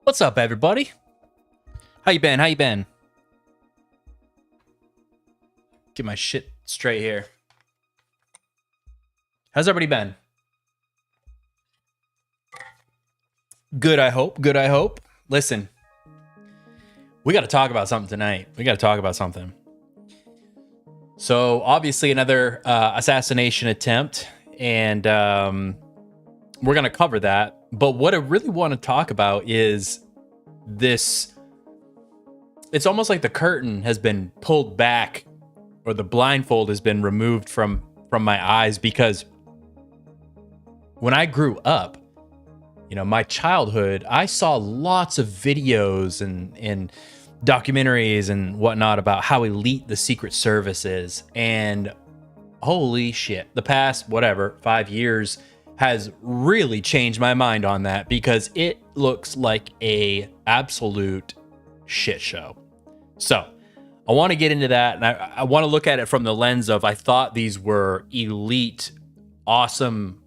What's up, everybody? How you been? How you been? Get my shit straight here. How's everybody been? Good, I hope. Good, I hope. Listen, we got to talk about something tonight. We got to talk about something. So, obviously, another assassination attempt, and we're going to cover that. But what I really want to talk about is this. It's almost like the curtain has been pulled back, or the blindfold has been removed from my eyes, because when I grew up, my childhood, I saw lots of videos and documentaries and whatnot about how elite the Secret Service is. And holy shit, the past, 5 years has really changed my mind on that, because it looks like a absolute shit show. So I want to get into that, and I want to look at it from the lens of, I thought these were elite, awesome,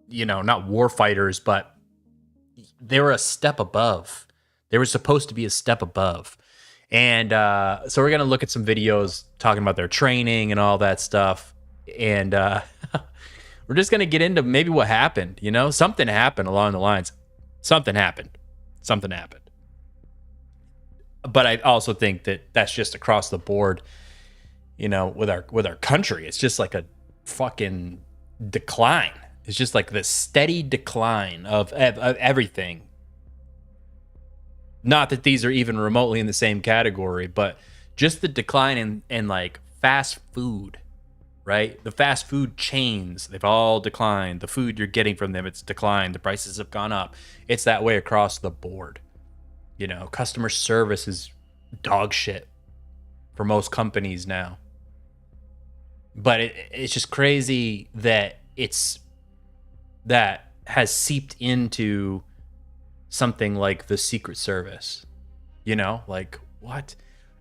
not war fighters, but they were a step above. They were supposed to be a step above. And so we're going to look at some videos talking about their training and all that stuff. And we're just going to get into maybe what happened. Something happened along the lines. Something happened. But I also think that that's just across the board, with our country. It's just like a fucking decline. It's just like the steady decline of everything. Not that these are even remotely in the same category, but just the decline in like fast food, right? The fast food chains, they've all declined. The food you're getting from them, it's declined. The prices have gone up. It's that way across the board. Customer service is dog shit for most companies now. But it's just crazy that that has seeped into something like the Secret Service. Like, what?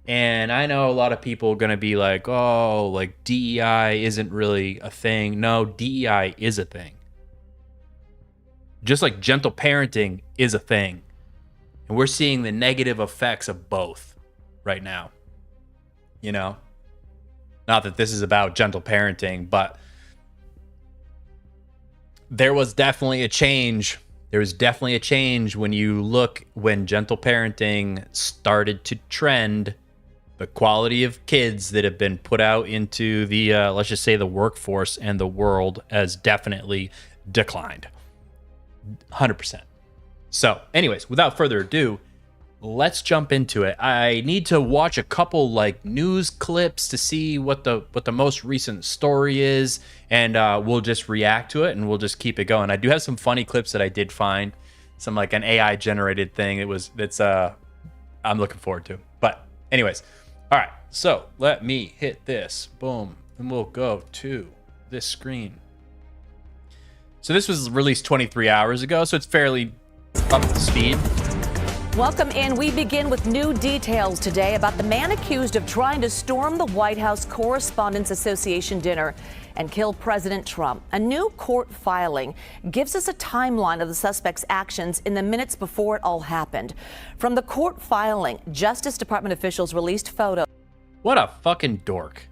And I know a lot of people are going to be like, oh, like DEI isn't really a thing. No, DEI is a thing. Just like gentle parenting is a thing. And we're seeing the negative effects of both right now. Not that this is about gentle parenting, but there was definitely a change. There was definitely a change when gentle parenting started to trend. The quality of kids that have been put out into the, let's just say, the workforce and the world has definitely declined. 100%. So, anyways, without further ado, let's jump into it. I need to watch a couple news clips to see what the most recent story is, and we'll just react to it and we'll just keep it going. I do have some funny clips that I did find, some an AI generated thing. I'm looking forward to. But anyways, all right. So let me hit this, boom, and we'll go to this screen. So this was released 23 hours ago, so it's fairly up to speed. Welcome in. We begin with new details today about the man accused of trying to storm the White House Correspondents Association dinner and kill President Trump. A new court filing gives us a timeline of the suspect's actions in the minutes before it all happened. From the court filing, Justice Department officials released photos. What a fucking dork.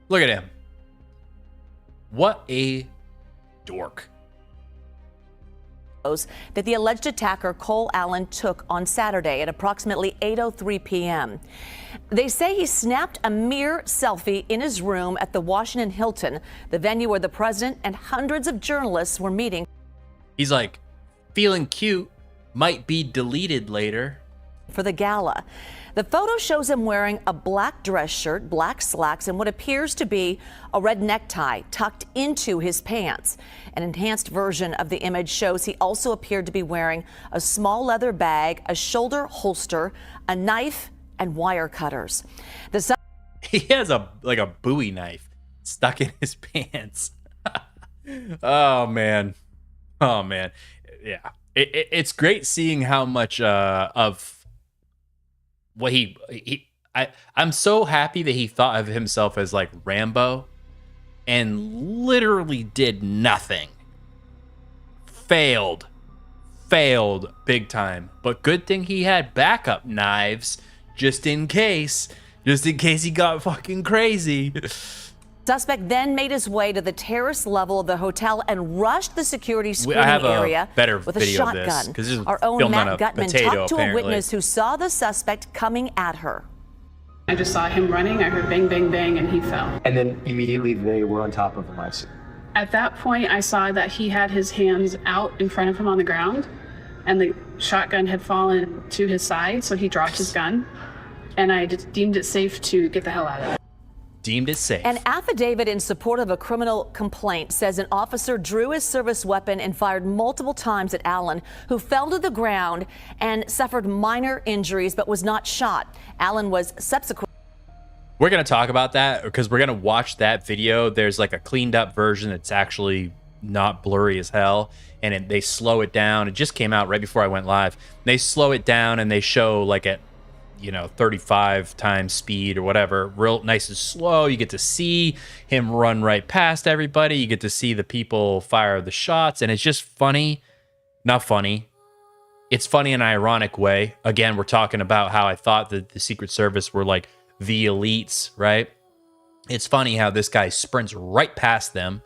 Look at him. What a dork. That the alleged attacker, Cole Allen, took on Saturday at approximately 8:03 p.m. They say he snapped a mere selfie in his room at the Washington Hilton, the venue where the president and hundreds of journalists were meeting. He's like, feeling cute, might be deleted later. For the gala. The photo shows him wearing a black dress shirt, black slacks, and what appears to be a red necktie tucked into his pants. An enhanced version of the image shows he also appeared to be wearing a small leather bag, a shoulder holster, a knife, and wire cutters. He has a Bowie knife stuck in his pants. Oh man. Yeah. It's great seeing how much of what I'm so happy that he thought of himself as like Rambo and literally did nothing. Failed failed big time. But good thing he had backup knives just in case he got fucking crazy. Suspect then made his way to the terrace level of the hotel and rushed the security screening area with a shotgun. Our own Matt Gutman talked to a witness who saw the suspect coming at her. I just saw him running. I heard bang, bang, bang, and he fell. And then immediately they were on top of him. At that point, I saw that he had his hands out in front of him on the ground, and the shotgun had fallen to his side, so he dropped his gun, and I just deemed it safe to get the hell out of it. Deemed it safe. An affidavit in support of a criminal complaint says an officer drew his service weapon and fired multiple times at Allen, who fell to the ground and suffered minor injuries but was not shot. Allen was subsequently... We're going to talk about that because we're going to watch that video. There's like a cleaned up version that's actually not blurry as hell, and they slow it down. It just came out right before I went live. They slow it down and they show like at 35 times speed or whatever, real nice and slow. You get to see him run right past everybody. You get to see the people fire the shots, and it's just funny. Not funny. It's funny in an ironic way. Again, we're talking about how I thought that the Secret Service were like the elites, right? It's funny how this guy sprints right past them.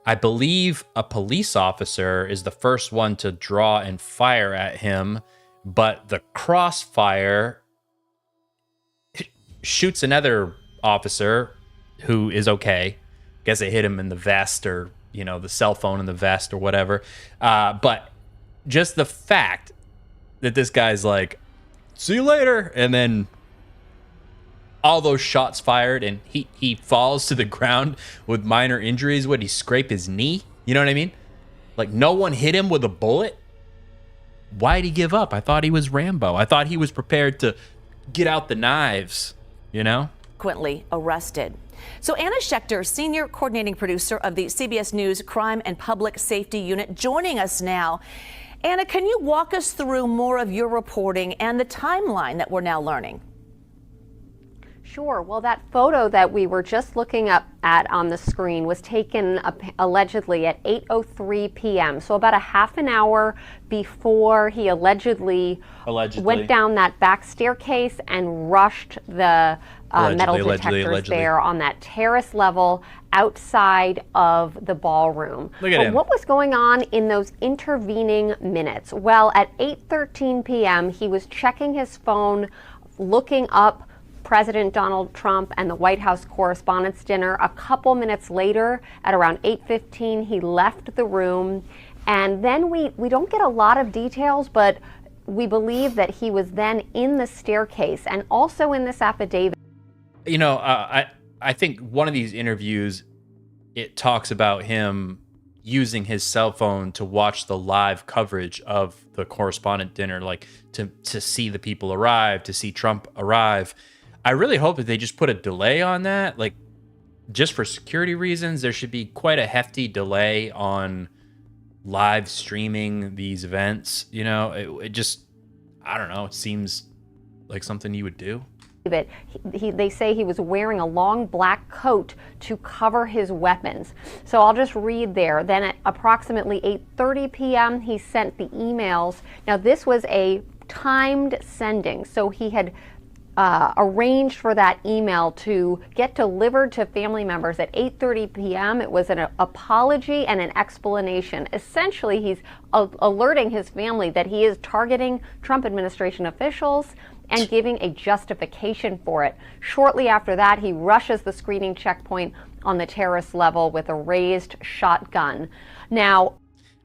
I believe a police officer is the first one to draw and fire at him, but the crossfire shoots another officer who is okay. Guess it hit him in the vest, or the cell phone in the vest or whatever. But just the fact that this guy's like, see you later, and then all those shots fired and he falls to the ground with minor injuries. Would he scrape his knee? You know what I mean? Like, no one hit him with a bullet. Why'd he give up? I thought he was Rambo. I thought he was prepared to get out the knives. Subsequently arrested. So Anna Schechter, senior coordinating producer of the CBS News Crime and Public Safety Unit, joining us now. Anna, can you walk us through more of your reporting and the timeline that we're now learning? Sure. Well, that photo that we were just looking up at on the screen was taken allegedly at 8:03 p.m. So about a half an hour before he allegedly went down that back staircase and rushed the metal detectors there on that terrace level outside of the ballroom. Look at him. What was going on in those intervening minutes? Well, at 8:13 p.m., he was checking his phone, looking up President Donald Trump and the White House Correspondents Dinner. A couple minutes later, at around 8:15, he left the room. And then we don't get a lot of details, but we believe that he was then in the staircase and also in this affidavit. I think one of these interviews, it talks about him using his cell phone to watch the live coverage of the correspondent dinner, like to see the people arrive, to see Trump arrive. I really hope that they just put a delay on that. Like, just for security reasons, there should be quite a hefty delay on live streaming these events. It just, I don't know, it seems like something you would do. They say he was wearing a long black coat to cover his weapons. So I'll just read there. Then at approximately 8:30 p.m., he sent the emails. Now, this was a timed sending, so he had arranged for that email to get delivered to family members at 8:30 p.m. It was an apology and an explanation. Essentially, he's alerting his family that he is targeting Trump administration officials and giving a justification for it. Shortly after that, he rushes the screening checkpoint on the terrace level with a raised shotgun. Now,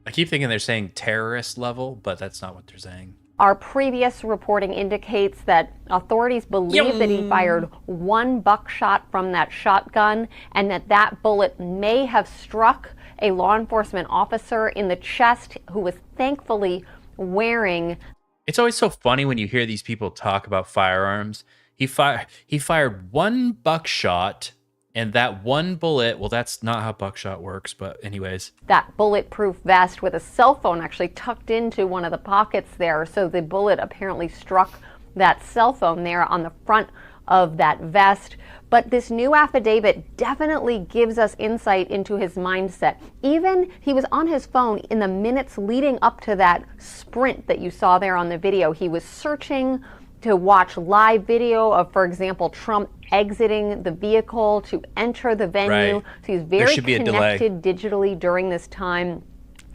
I keep thinking they're saying terrorist level, but that's not what they're saying. Our previous reporting indicates that authorities believe that he fired one buckshot from that shotgun and that bullet may have struck a law enforcement officer in the chest who was thankfully wearing. It's always so funny when you hear these people talk about firearms. He fired one buckshot, and that one bullet, well, that's not how buckshot works, but anyways. That bulletproof vest with a cell phone actually tucked into one of the pockets there. So the bullet apparently struck that cell phone there on the front of that vest. But this new affidavit definitely gives us insight into his mindset. Even he was on his phone in the minutes leading up to that sprint that you saw there on the video. He was searching to watch live video of, for example, Trump exiting the vehicle to enter the venue. Right. So he's very should be a connected digitally during this time.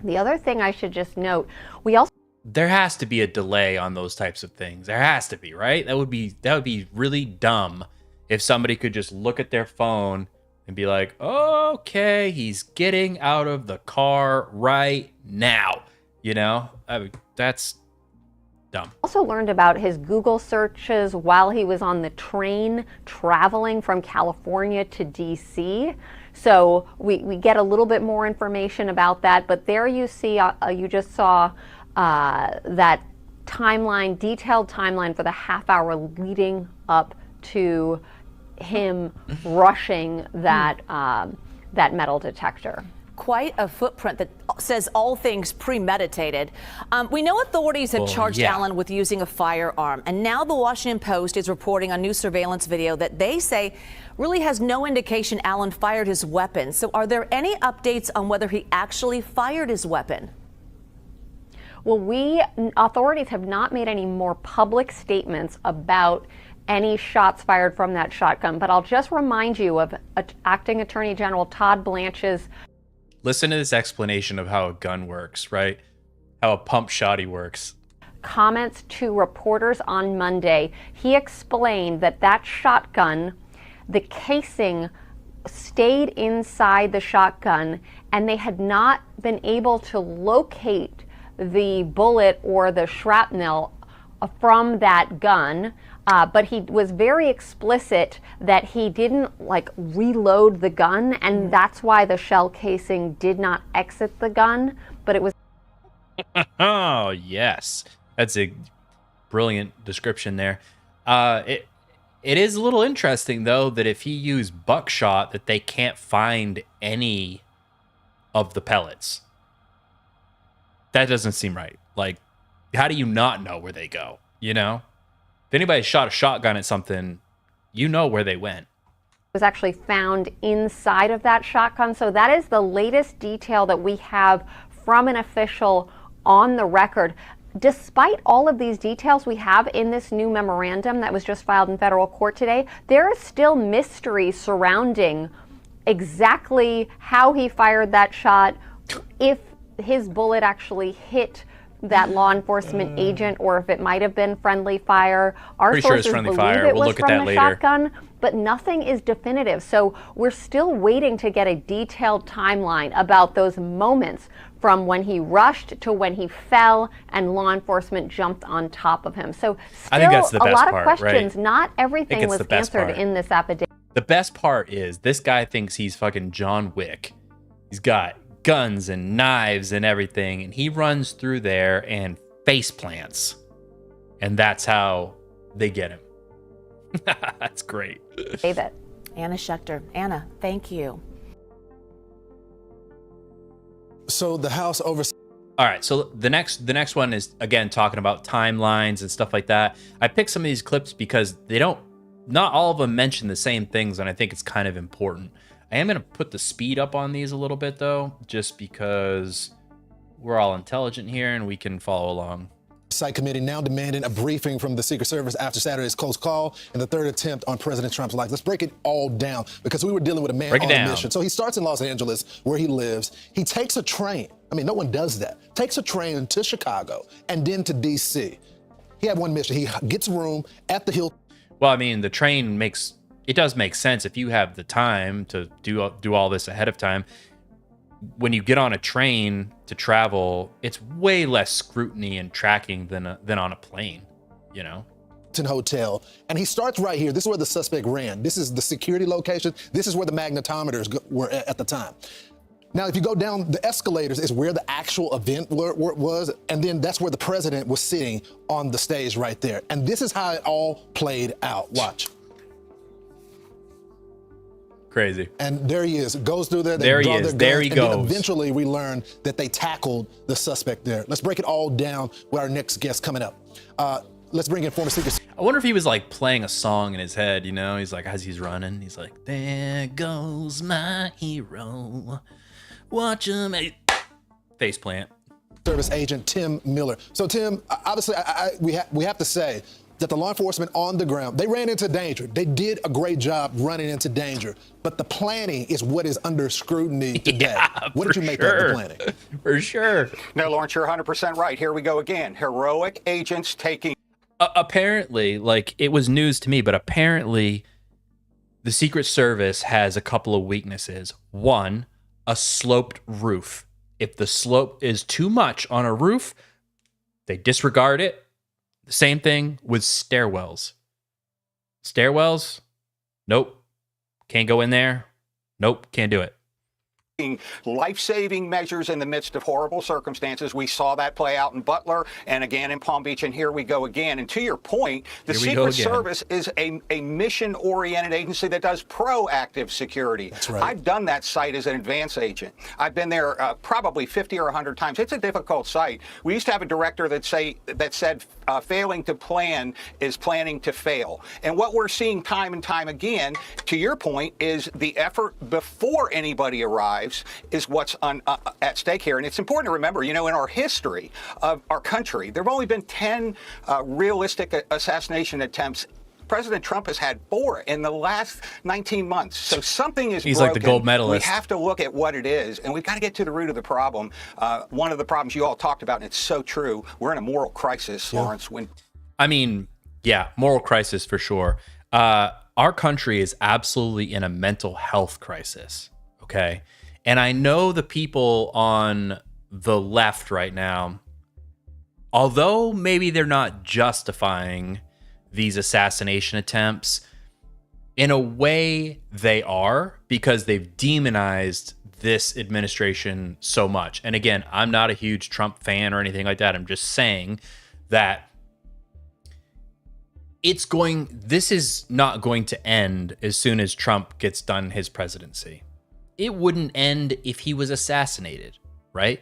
The other thing I should just note, we also There has to be a delay on those types of things. There has to be, right? That would be really dumb if somebody could just look at their phone and be like, okay, he's getting out of the car right now. You know, I mean, that's dumb. also learned about his Google searches while he was on the train traveling from California to D.C. So we get a little bit more information about that. But there you see, you just saw that timeline, detailed timeline for the half hour leading up to him rushing that that metal detector. Quite a footprint that says all things premeditated. We know authorities have charged Allen with using a firearm, and now the Washington Post is reporting on new surveillance video that they say really has no indication Allen fired his weapon. So are there any updates on whether he actually fired his weapon? Well, authorities have not made any more public statements about any shots fired from that shotgun, but I'll just remind you of Acting Attorney General Todd Blanche's Listen to this explanation of how a gun works, right? How a pump shotty works. comments to reporters on Monday. He explained that that shotgun, the casing stayed inside the shotgun, and they had not been able to locate the bullet or the shrapnel from that gun. But he was very explicit that he didn't reload the gun, and that's why the shell casing did not exit the gun, but it was. Oh, yes. That's a brilliant description there. It is a little interesting, though, that if he used buckshot, that they can't find any of the pellets. That doesn't seem right. Like, how do you not know where they go, you know? If anybody shot a shotgun at something, you know where they went. Was actually found inside of that shotgun. So that is the latest detail that we have from an official on the record. Despite all of these details we have in this new memorandum that was just filed in federal court today, there is still mystery surrounding exactly how he fired that shot, if his bullet actually hit that law enforcement agent, or if it might have been friendly fire. Our Pretty sure it's sources friendly believe fire. it We'll was look at from that the later. shotgun, but nothing is definitive. So we're still waiting to get a detailed timeline about those moments from when he rushed to when he fell and law enforcement jumped on top of him. So still I think that's the a best lot part, of questions. right? Not everything it's was the best answered part. in this affidavit. The best part is this guy thinks he's fucking John Wick. He's got guns and knives and everything, and he runs through there and face plants. And that's how they get him. That's great. David. Anna Schechter. Anna, thank you. So the House oversight. All right, so the next one is, again, talking about timelines and stuff like that. I picked some of these clips because not all of them mention the same things, and I think it's kind of important. I am going to put the speed up on these a little bit, though, just because we're all intelligent here and we can follow along. Committee now demanding a briefing from the Secret Service after Saturday's close call and the third attempt on President Trump's life. Let's break it all down, because we were dealing with a man on a mission. So he starts in Los Angeles, where he lives. He takes a train. I mean, no one does that. Takes a train to Chicago and then to D.C. He had one mission. He gets a room at the Hilton. Well, I mean, the train does make sense if you have the time to do all this ahead of time. When you get on a train to travel, it's way less scrutiny and tracking than on a plane, you know? Hotel, and he starts right here. This is where the suspect ran. This is the security location. This is where the magnetometers were at the time. Now, if you go down the escalators, is where the actual event was, and then that's where the president was sitting on the stage right there. And this is how it all played out. Watch. Crazy. And there he is. Goes through there. There he is. There he goes. And then eventually we learn that they tackled the suspect there. Let's break it all down with our next guest coming up. let's bring in former Secret. I wonder if he was like playing a song in his head, you know? He's like, as he's running, he's like, there goes my hero. Watch him. Face plant. Service agent Tim Miller. So Tim, obviously, we have to say that the law enforcement on the ground, they ran into danger. They did a great job running into danger, but the planning is what is under scrutiny today. Yeah, what did you make of the planning? For sure. No, Lawrence, you're 100% right. Here we go again. Heroic agents taking. Apparently, like, it was news to me, but apparently the Secret Service has a couple of weaknesses. One, a sloped roof. If the slope is too much on a roof, they disregard it. The same thing with stairwells. Stairwells? Nope. Can't go in there. Nope. Can't do it. Life-saving measures in the midst of horrible circumstances. We saw that play out in Butler and again in Palm Beach, and here we go again. And to your point, the Secret Service is a mission-oriented agency that does proactive security. That's right. I've done that site as an advance agent. I've been there probably 50 or 100 times. It's a difficult site. We used to have a director that said failing to plan is planning to fail. And what we're seeing time and time again, to your point, is the effort before anybody arrives is what's at stake here. And it's important to remember, you know, in our history of our country, there have only been 10 realistic assassination attempts. President Trump has had 4 in the last 19 months. So something is He's broken. like the gold medalist. We have to look at what it is, and we've got to get to the root of the problem. One of the problems you all talked about, and it's so true, we're in a moral crisis, Lawrence. I mean, yeah, moral crisis for sure. Our country is absolutely in a mental health crisis, okay? And I know the people on the left right now, although maybe they're not justifying these assassination attempts, in a way they are, because they've demonized this administration so much. And again, I'm not a huge Trump fan or anything like that. I'm just saying that this is not going to end as soon as Trump gets done his presidency. It wouldn't end if he was assassinated, right?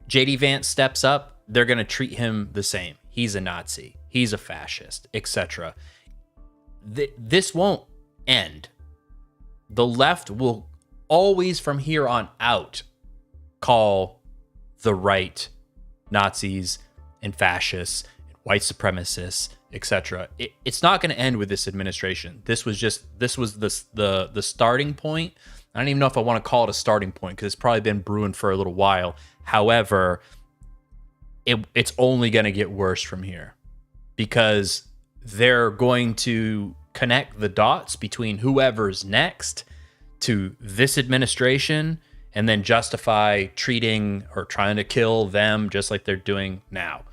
JD Vance steps up, they're going to treat him the same. He's a Nazi, he's a fascist, etc. This won't end. The left will always from here on out call the right Nazis and fascists and white supremacists, etc. It's not going to end with this administration. This was the starting point. I don't even know if I want to call it a starting point because it's probably been brewing for a little while. However, it's only going to get worse from here because they're going to connect the dots between whoever's next to this administration and then justify treating or trying to kill them just like they're doing now.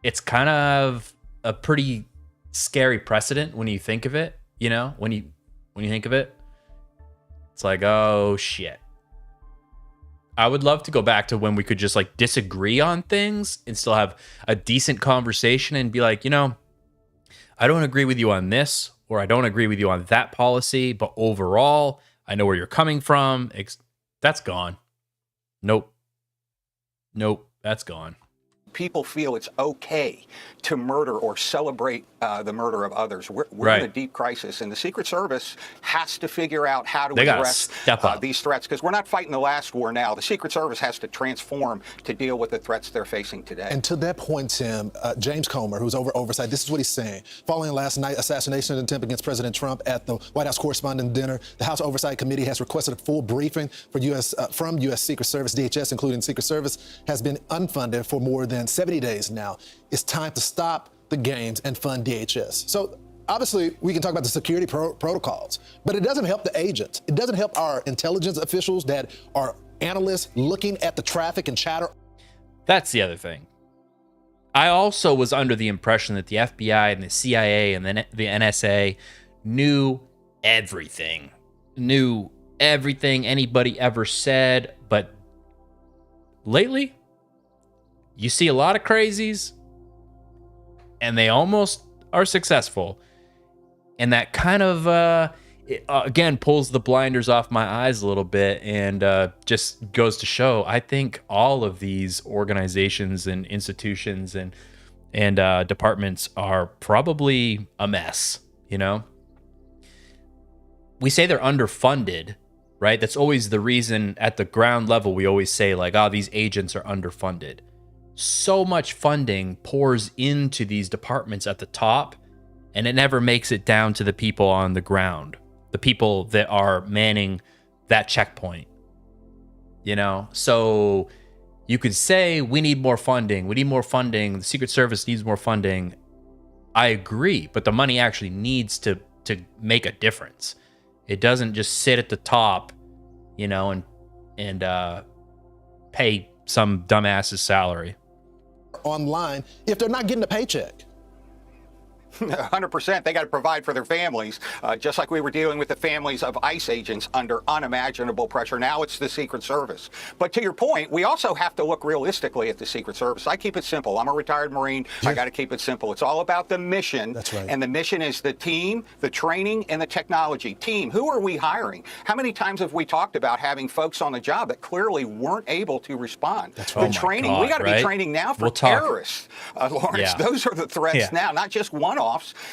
It's kind of a pretty scary precedent when you think of it, you know, when you think of it. It's like, oh shit. I would love to go back to when we could just like disagree on things and still have a decent conversation and be like, you know, I don't agree with you on this, or I don't agree with you on that policy, but overall, I know where you're coming from. That's gone. Nope, that's gone. People feel it's okay to murder or celebrate the murder of others. We're right. in a deep crisis, and the Secret Service has to figure out how to address these threats, because we're not fighting the last war now. The Secret Service has to transform to deal with the threats they're facing today. And to that point, Tim, James Comer, who's over oversight, this is what he's saying. Following last night's assassination attempt against President Trump at the White House Correspondents Dinner, the House Oversight Committee has requested a full briefing from U.S. Secret Service. DHS, including Secret Service, has been unfunded for more than 70 days now. It's time to stop the games and fund DHS. So obviously we can talk about the security protocols, but it doesn't help the agents. It doesn't help our intelligence officials that are analysts looking at the traffic and chatter. That's the other thing. I also was under the impression that the FBI and the CIA and the NSA knew everything anybody ever said, but lately you see a lot of crazies and they almost are successful. And that kind of, again, pulls the blinders off my eyes a little bit and just goes to show, I think all of these organizations and institutions and and departments are probably a mess, you know? We say they're underfunded, right? That's always the reason at the ground level. We always say like, oh, these agents are underfunded. So much funding pours into these departments at the top, and it never makes it down to the people on the ground, the people that are manning that checkpoint, you know? So you could say we need more funding. We need more funding. The Secret Service needs more funding. I agree, but the money actually needs to make a difference. It doesn't just sit at the top, you know, and pay some dumbass's salary. Online if they're not getting a paycheck. 100%. They got to provide for their families, just like we were dealing with the families of ICE agents under unimaginable pressure. Now it's the Secret Service. But to your point, we also have to look realistically at the Secret Service. I keep it simple. I'm a retired Marine. Yeah. I got to keep it simple. It's all about the mission. That's right. And the mission is the team, the training, and the technology. Team, who are we hiring? How many times have we talked about having folks on the job that clearly weren't able to respond? That's right. The training, we got to be training now for terrorists, Lawrence. Yeah. Those are the threats now, not just one-offs.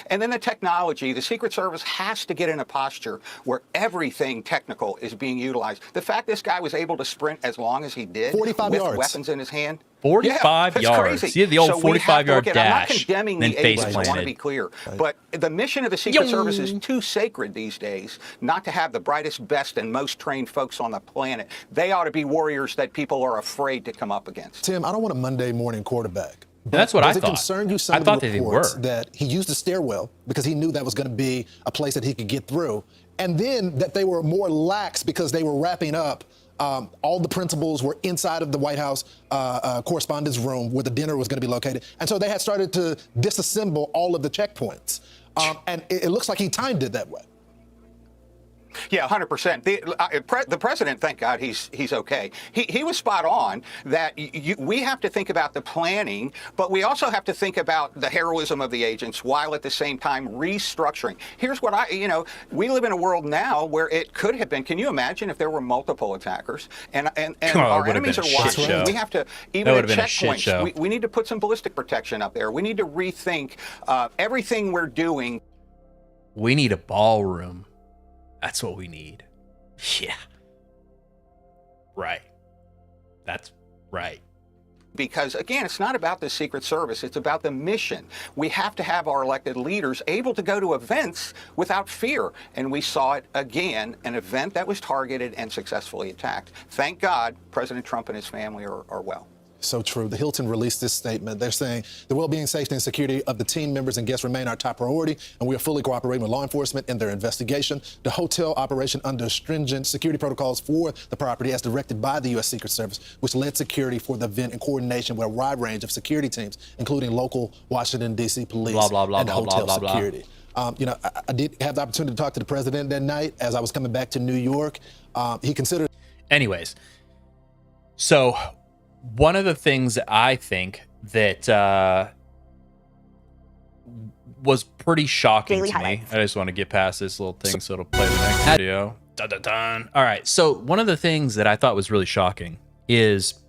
And then the technology. The Secret Service has to get in a posture where everything technical is being utilized. The fact this guy was able to sprint as long as he did 45 with yards. weapons in his hand. 45 yards. Crazy. Yeah, the old 45-yard dash. I'm not condemning the agents, I want to planted. be clear. But the mission of the Secret Service is too sacred these days not to have the brightest, best, and most trained folks on the planet. They ought to be warriors that people are afraid to come up against. Tim, I don't want a Monday morning quarterback. That's what I thought. Does it concern you some I of thought the that they reports were. that he used the stairwell because he knew that was going to be a place that he could get through, and then that they were more lax because they were wrapping up? All the principals were inside of the White House Correspondents Room where the dinner was going to be located, and so they had started to disassemble all of the checkpoints, and it looks like he timed it that way. Yeah, 100%. The president, thank God, he's okay. He was spot on that we have to think about the planning, but we also have to think about the heroism of the agents while at the same time restructuring. Here's what we live in a world now where it could have been. Can you imagine if there were multiple attackers and our enemies are watching? We have to, even at checkpoints, we need to put some ballistic protection up there. We need to rethink everything we're doing. We need a ballroom. That's what we need. Yeah. Right. That's right. Because, again, it's not about the Secret Service. It's about the mission. We have to have our elected leaders able to go to events without fear. And we saw it again, an event that was targeted and successfully attacked. Thank God President Trump and his family are well. So true. The Hilton released this statement. They're saying the well-being, safety, and security of the team members and guests remain our top priority, and we are fully cooperating with law enforcement in their investigation. The hotel operation under stringent security protocols for the property as directed by the U.S. Secret Service, which led security for the event in coordination with a wide range of security teams, including local Washington, D.C. police and hotel security. I did have the opportunity to talk to the president that night as I was coming back to New York. He considered... Anyways, so... one of the things that I think that was pretty shocking to me. I just want to get past this little thing so it'll play the next video. Dun, dun, dun. All right. So one of the things that I thought was really shocking is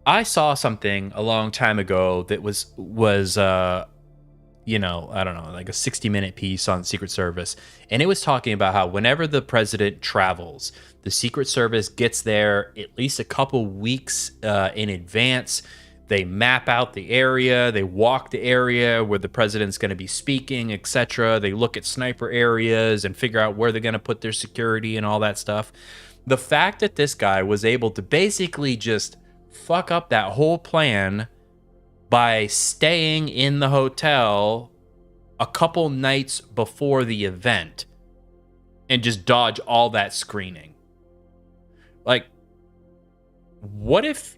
I saw something a long time ago that was I don't know, like a 60-minute piece on Secret Service. And it was talking about how whenever the president travels, the Secret Service gets there at least a couple weeks in advance. They map out the area. They walk the area where the president's going to be speaking, etc. They look at sniper areas and figure out where they're going to put their security and all that stuff. The fact that this guy was able to basically just fuck up that whole plan by staying in the hotel a couple nights before the event and just dodge all that screening. Like, what if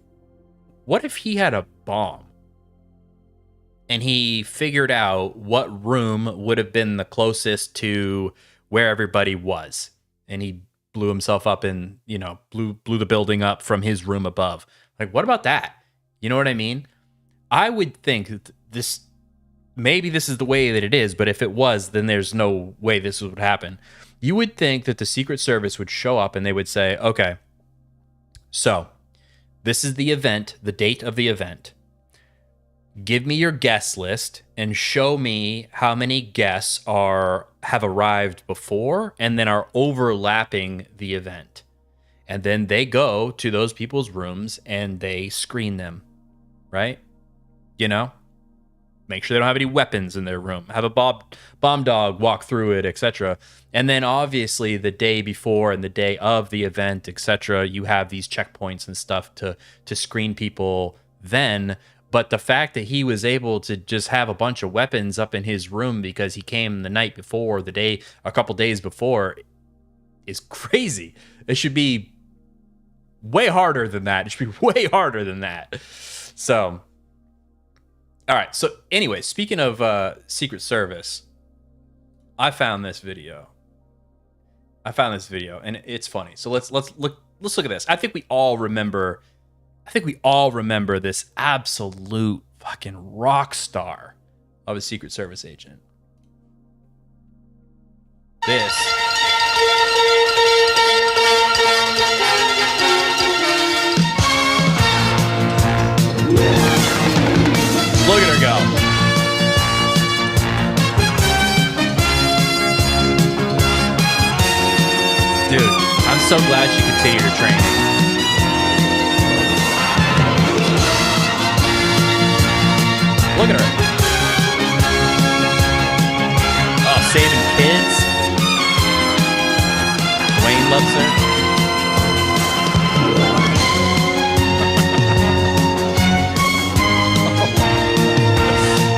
he had a bomb and he figured out what room would have been the closest to where everybody was, and he blew himself up and, blew the building up from his room above? Like, what about that? You know what I mean? I would think that maybe this is the way that it is, but if it was, then there's no way this would happen. You would think that the Secret Service would show up and they would say, okay, so this is the event, the date of the event. give me your guest list and show me how many guests have arrived before and then are overlapping the event. And then they go to those people's rooms and they screen them, right? You know, make sure they don't have any weapons in their room, have a bomb dog walk through it, etc. And then obviously the day before and the day of the event, etc., you have these checkpoints and stuff to screen people then. But the fact that he was able to just have a bunch of weapons up in his room because he came the night before, a couple days before, is crazy. It should be way harder than that. It should be way harder than that. So, all right. So anyway, speaking of Secret Service, I found this video. And it's funny. So let's look at this. I think we all remember this absolute fucking rock star of a Secret Service agent. This. Look at her go. Dude, I'm so glad she continued her training. Look at her. Oh, saving kids. Wayne loves her.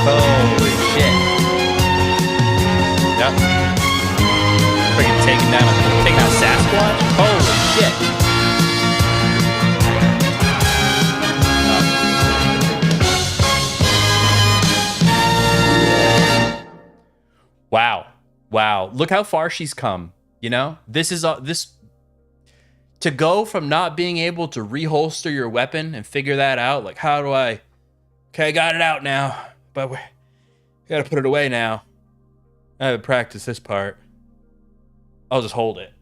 Holy shit. Yep. Freaking taking out Sasquatch? Holy shit. Wow. Look how far she's come. You know? This to go from not being able to reholster your weapon and figure that out, like okay, I got it out now. But we gotta put it away now. I haven't practiced this part. I'll just hold it.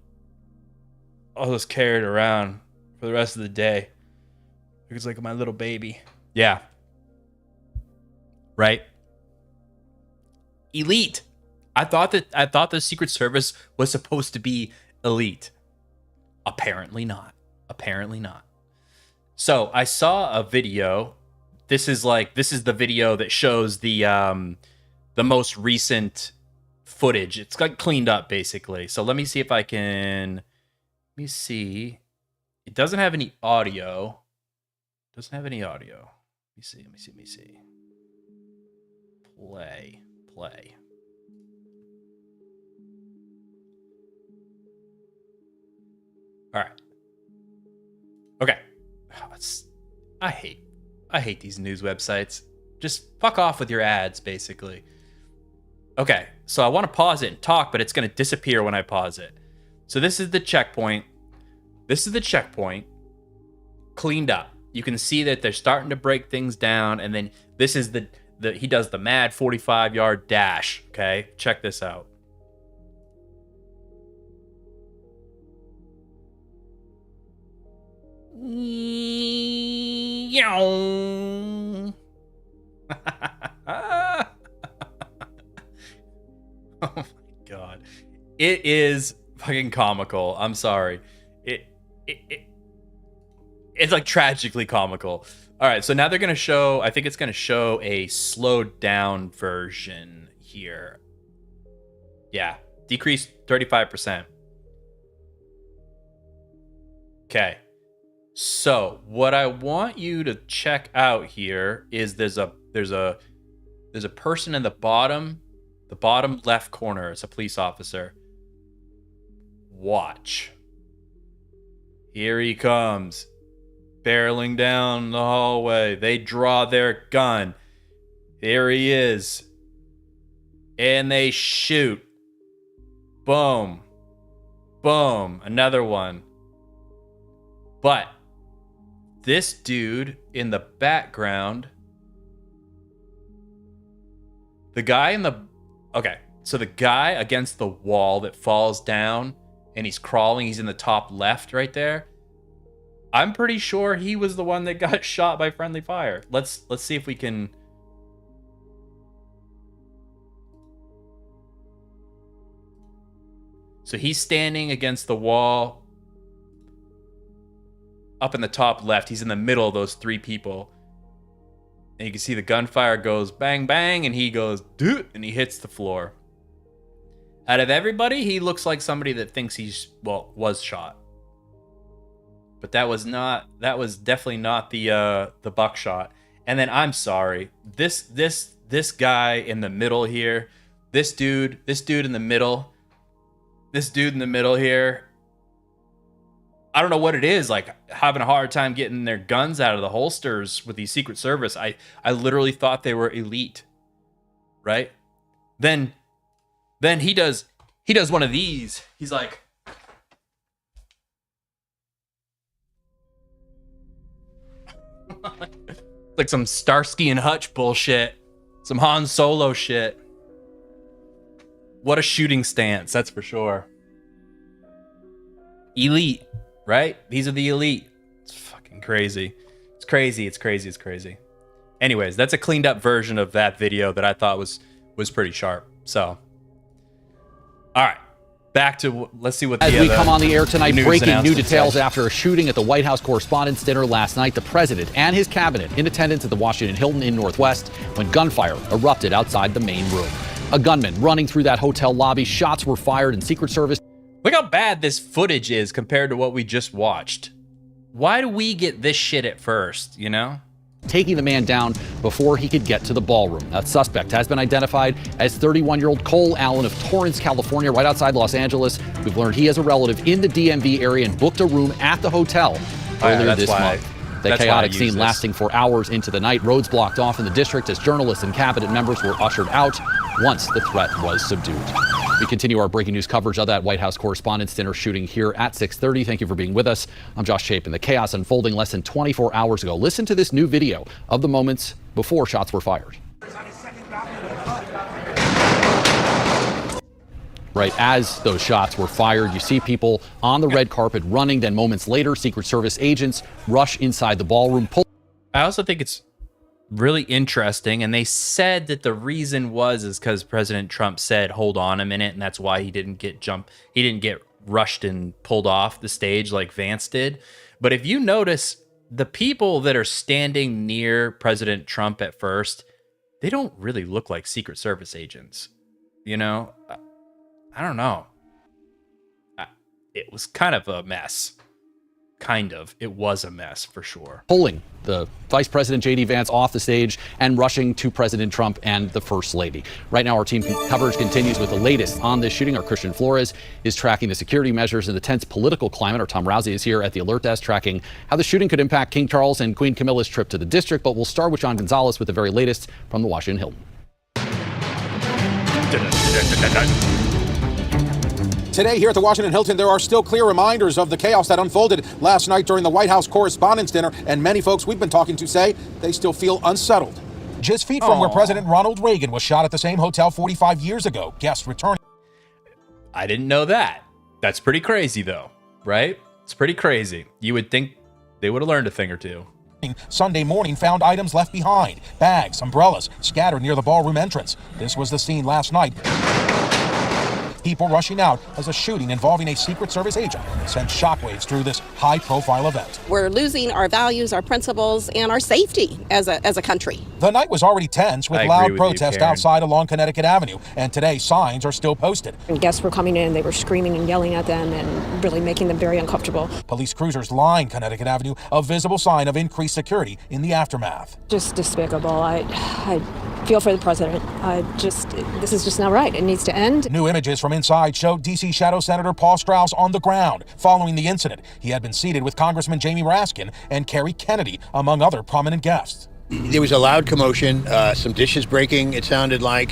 I'll just carry it around for the rest of the day. It's like my little baby. Yeah. Right? Elite. I thought the Secret Service was supposed to be elite. Apparently not. So I saw a video. This is the video that shows the most recent footage. It's got cleaned up basically. So let me see if I can. Let me see. It doesn't have any audio. Let me see. Play. All right. Okay. I hate these news websites. Just fuck off with your ads, basically. Okay, so I want to pause it and talk, but it's going to disappear when I pause it. So this is the checkpoint. Cleaned up. You can see that they're starting to break things down, and then this is he does the mad 45-yard dash. Okay, check this out. Oh my god. It is fucking comical. I'm sorry. It's like tragically comical. All right, so now they're going to show, I think it's going to show a slowed down version here. Yeah, decreased 35%. Okay. So what I want you to check out here is there's a person in the bottom left corner. It's a police officer. Watch. Here he comes, barreling down the hallway. They draw their gun. Here he is. And they shoot. Boom. Boom. Another one. But this dude in the background, the guy against the wall that falls down and he's crawling, he's in the top left right there. I'm pretty sure he was the one that got shot by friendly fire. Let's see if we can So he's standing against the wall up in the top left. He's in the middle of those three people. And you can see the gunfire goes bang, bang, and he goes, dude, and he hits the floor. Out of everybody, he looks like somebody that thinks he's, well, was shot. But that was definitely not the buckshot. And then I'm sorry, this guy in the middle here, this dude in the middle here, I don't know what it is, like having a hard time getting their guns out of the holsters with these Secret Service. I literally thought they were elite, right? Then he does one of these. He's like, like some Starsky and Hutch bullshit, some Han Solo shit. What a shooting stance, that's for sure. Elite, right? These are the elite. It's fucking crazy. It's crazy. Anyways, that's a cleaned up version of that video that I thought was pretty sharp. So, all right, back to, let's see what as we come on the air tonight, breaking new details after a shooting at the White House Correspondents Dinner last night. The president and his cabinet in attendance at the Washington Hilton in Northwest when gunfire erupted outside the main room. A gunman running through that hotel lobby. Shots were fired, and Secret Service. Look how bad this footage is compared to what we just watched. Why do we get this shit at first, you know? Taking the man down before he could get to the ballroom. That suspect has been identified as 31-year-old Cole Allen of Torrance, California, right outside Los Angeles. We've learned he has a relative in the DMV area and booked a room at the hotel earlier this month. The chaotic scene lasting for hours into the night. Roads blocked off in the district as journalists and cabinet members were ushered out once the threat was subdued. We continue our breaking news coverage of that White House Correspondents Dinner shooting here at 6:30. Thank you for being with us. I'm Josh Chapin. The chaos unfolding less than 24 hours ago. Listen to this new video of the moments before shots were fired. Right as those shots were fired, you see people on the red carpet running. Then moments later, Secret Service agents rush inside the ballroom. I also think it's really interesting, and they said that the reason is because President Trump said, hold on a minute, and that's why he didn't get rushed and pulled off the stage like Vance did. But if you notice, the people that are standing near President Trump at first, they don't really look like Secret Service agents. You know, I don't know. It was kind of a mess. It was a mess for sure. Pulling the Vice President J.D. Vance off the stage and rushing to President Trump and the First Lady. Right now, our team coverage continues with the latest on this shooting. Our Christian Flores is tracking the security measures in the tense political climate. Our Tom Rousey is here at the Alert Desk tracking how the shooting could impact King Charles and Queen Camilla's trip to the district. But we'll start with John Gonzalez with the very latest from the Washington Hilton. Today here at the Washington Hilton, there are still clear reminders of the chaos that unfolded last night during the White House Correspondents Dinner, and many folks we've been talking to say they still feel unsettled. Just feet from where President Ronald Reagan was shot at the same hotel 45 years ago. Guests returning. I didn't know that. That's pretty crazy, though, right? It's pretty crazy. You would think they would have learned a thing or two. Sunday morning found items left behind. Bags, umbrellas, scattered near the ballroom entrance. This was the scene last night. People rushing out as a shooting involving a Secret Service agent sent shockwaves through this high-profile event. We're losing our values, our principles, and our safety as a country. The night was already tense with loud protests outside along Connecticut Avenue, and today signs are still posted. And guests were coming in, they were screaming and yelling at them and really making them very uncomfortable. Police cruisers line Connecticut Avenue, a visible sign of increased security in the aftermath. Just despicable. I feel for the president. This is just not right. It needs to end. New images from inside showed D.C. Shadow Senator Paul Strauss on the ground following the incident. He had been seated with Congressman Jamie Raskin and Kerry Kennedy, among other prominent guests. There was a loud commotion, some dishes breaking. It sounded like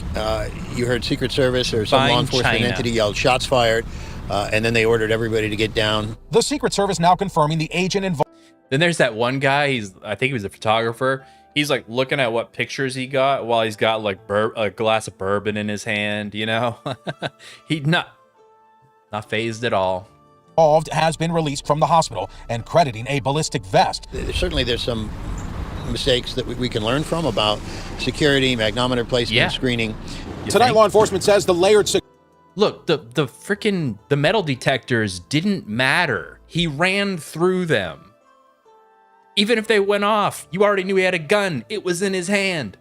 you heard Secret Service or some law enforcement entity yelled shots fired, and then they ordered everybody to get down. The Secret Service now confirming the agent involved. Then there's that one guy, I think he was a photographer. He's like looking at what pictures he got while he's got like a glass of bourbon in his hand, you know? He's not phased at all. Involved has been released from the hospital and crediting a ballistic vest. Certainly there's some mistakes that we can learn from about security, magnometer placement, screening. Tonight, law enforcement says the layered Look, the freaking metal detectors didn't matter. He ran through them. Even if they went off, you already knew he had a gun. It was in his hand.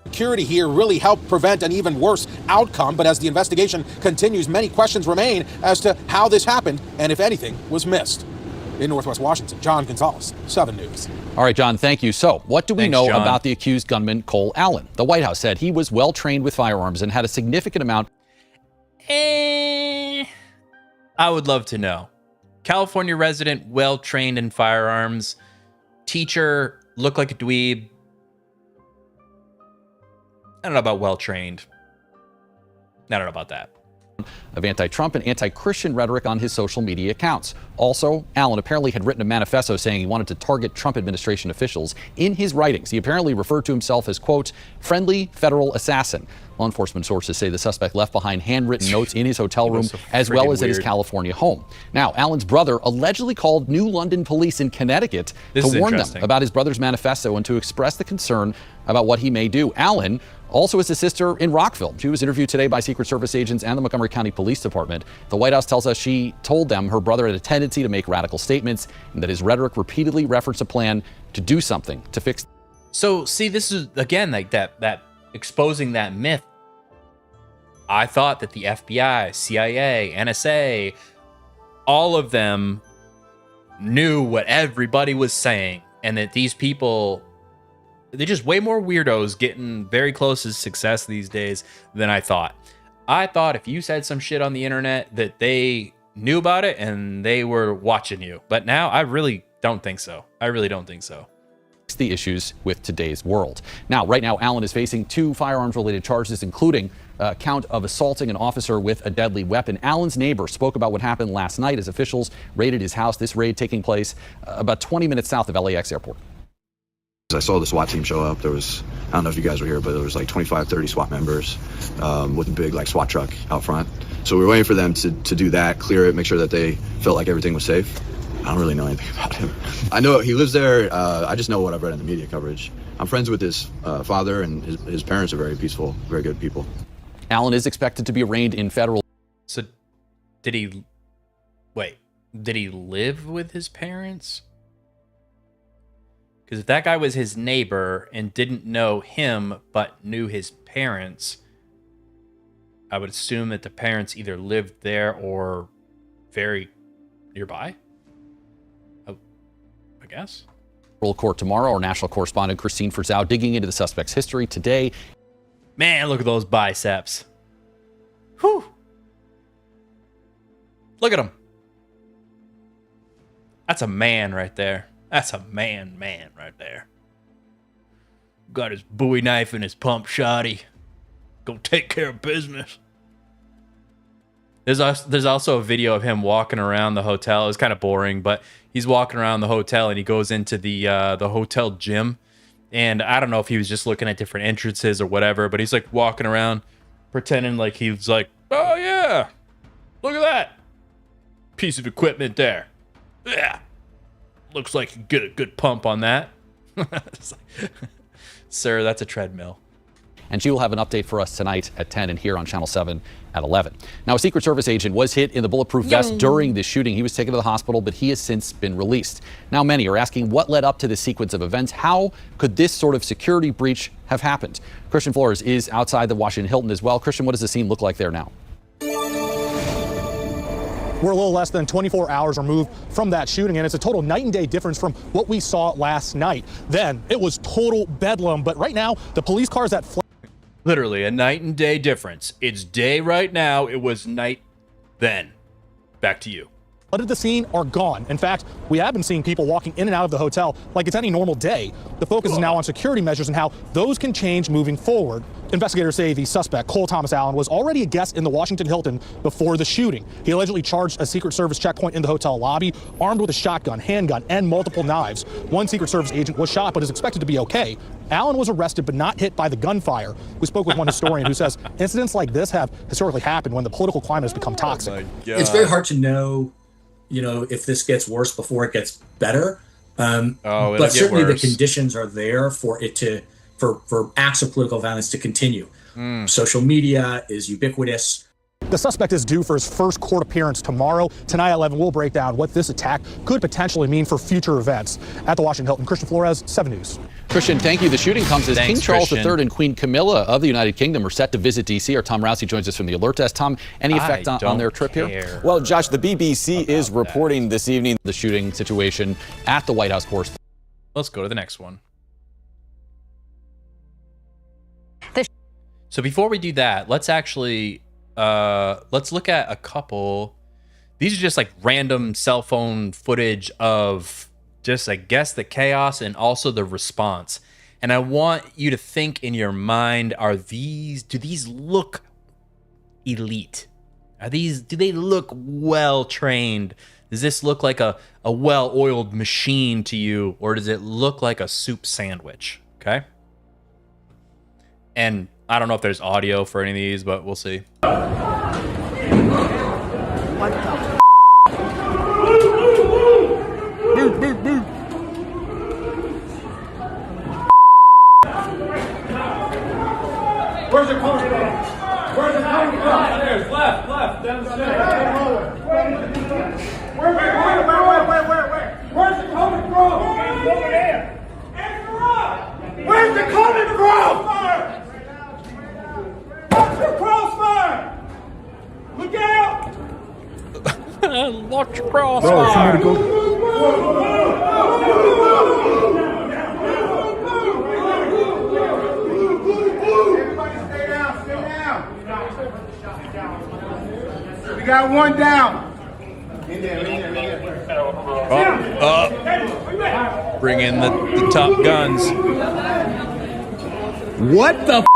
Security here really helped prevent an even worse outcome, but as the investigation continues, many questions remain as to how this happened and if anything was missed. In Northwest Washington, John Gonzalez, 7 News. All right, John, thank you. So, what do we know John. about the accused gunman, Cole Allen? The White House said he was well trained with firearms and had a significant amount. I would love to know. California resident, well trained in firearms. Teacher, looked like a dweeb. I don't know about well trained. I don't know about that. Of anti-Trump and anti-Christian rhetoric on his social media accounts. Also, Allen apparently had written a manifesto saying he wanted to target Trump administration officials. In his writings, he apparently referred to himself as, quote, friendly federal assassin. Law enforcement sources say the suspect left behind handwritten notes in his hotel room as well as at his California home. Now, Allen's brother allegedly called New London police in Connecticut to warn them about his brother's manifesto and to express the concern about what he may do. Allen also has a sister in Rockville. She was interviewed today by Secret Service agents and the Montgomery County Police Department. The White House tells us she told them her brother had a tendency to make radical statements and that his rhetoric repeatedly referenced a plan to do something to fix. So, see, this is, again, like that exposing that myth. I thought that the FBI, CIA, NSA, all of them knew what everybody was saying, and that these people, they're just way more weirdos getting very close to success these days than I thought. I thought if you said some shit on the internet that they knew about it and they were watching you. But now I really don't think so. I really don't think so. The issues with today's world. Now, right now, Allen is facing 2 firearms-related charges, including count of assaulting an officer with a deadly weapon. Allen's neighbor spoke about what happened last night as officials raided his house. This raid taking place about 20 minutes south of LAX airport. I saw the SWAT team show up. There was, I don't know if you guys were here, but there was like 25, 30 SWAT members with a big like SWAT truck out front. So we were waiting for them to do that, clear it, make sure that they felt like everything was safe. I don't really know anything about him. I know he lives there. I just know what I've read in the media coverage. I'm friends with his father, and his parents are very peaceful, very good people. Allen is expected to be arraigned in federal. So did he live with his parents? Because if that guy was his neighbor and didn't know him but knew his parents, I would assume that the parents either lived there or very nearby. I guess. Court tomorrow. Our national correspondent Christine Frizzau digging into the suspect's history today. Man, look at those biceps. Whew. Look at him. That's a man right there. That's a man right there. Got his Bowie knife and his pump shotty. Go take care of business. There's also a video of him walking around the hotel. It was kind of boring, but he's walking around the hotel and he goes into the hotel gym. And I don't know if he was just looking at different entrances or whatever, but he's like walking around pretending like he was like, oh yeah, look at that piece of equipment there. Yeah, looks like you get a good pump on that. Sir, that's a treadmill. And she will have an update for us tonight at 10 and here on Channel 7 at 11. Now, a Secret Service agent was hit in the bulletproof vest during this shooting. He was taken to the hospital, but he has since been released. Now, many are asking what led up to this sequence of events. How could this sort of security breach have happened? Christian Flores is outside the Washington Hilton as well. Christian, what does the scene look like there now? We're a little less than 24 hours removed from that shooting, and it's a total night and day difference from what we saw last night. Then it was total bedlam, but right now the police cars that literally a night and day difference. It's day right now. It was night then. Back to you. flooded the scene are gone. In fact, we have been seeing people walking in and out of the hotel like it's any normal day. The focus is now on security measures and how those can change moving forward. Investigators say the suspect, Cole Thomas Allen, was already a guest in the Washington Hilton before the shooting. He allegedly charged a Secret Service checkpoint in the hotel lobby, armed with a shotgun, handgun, and multiple knives. One Secret Service agent was shot but is expected to be okay. Allen was arrested but not hit by the gunfire. We spoke with one historian who says incidents like this have historically happened when the political climate has become toxic. It's very hard to know, if this gets worse before it gets better. But certainly the conditions are there for it to, for acts of political violence to continue. Social media is ubiquitous. The suspect is due for his first court appearance tomorrow. Tonight, 11, we'll break down what this attack could potentially mean for future events. At the Washington Hilton, Christian Flores, 7 News. Christian, thank you. The shooting comes as King Charles III and Queen Camilla of the United Kingdom are set to visit D.C. Our Tom Rousey joins us from the Alert Desk. Tom, any effect on their trip here? Well, Josh, the BBC is reporting this evening the shooting situation at the White House Correspondents. Let's go to the next one. So before we do that, let's actually let's look at a couple. These are just like random cell phone footage of just, I guess, the chaos and also the response. And I want you to think in your mind, do these look elite? Do they look well trained? Does this look like a well-oiled machine to you, or does it look like a soup sandwich? Okay. And I don't know if there's audio for any of these, but we'll see. What the boop, boop, boop. Where's it coming from? Where's it coming from? Downstairs, left, down the stairs. Where? Where's it coming from? Over there. Where's it coming from? Watch your crossfire! Look out! Watch your crossfire! Everybody stay down, We got one down. In there. Bring in the top guns. What the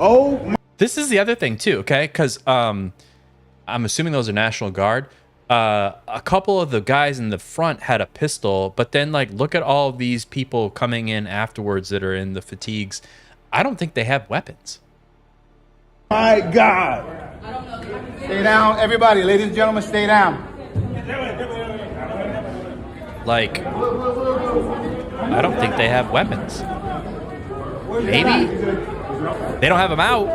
Oh, this is the other thing too, okay? Because I'm assuming those are National Guard. A couple of the guys in the front had a pistol, but then like look at all of these people coming in afterwards that are in the fatigues. I don't think they have weapons. My God! Stay down, everybody, ladies and gentlemen, stay down. Like, I don't think they have weapons. Maybe. They don't have them out.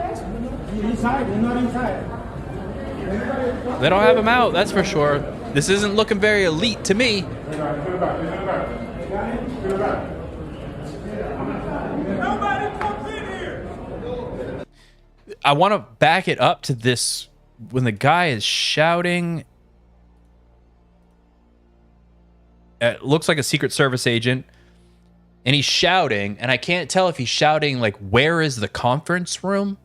They don't have them out, that's for sure. This isn't looking very elite to me. I want to back it up to this when the guy is shouting. It looks like a Secret Service agent. And he's shouting, and I can't tell if he's shouting, like, where is the conference room?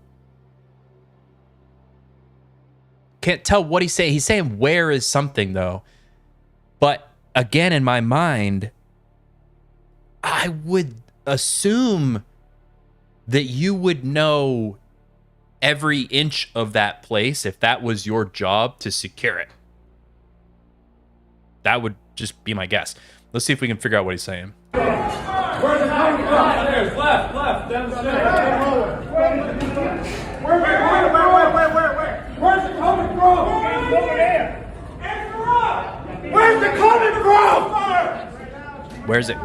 Can't tell what he's saying. He's saying, where is something, though. But, again, in my mind, I would assume that you would know every inch of that place if that was your job to secure it. That would just be my guess. Let's see if we can figure out what he's saying. Where's it coming from? Downstairs, left, down the stairs. Where? Where's it coming from? Over there. Where's it coming from? Where's it?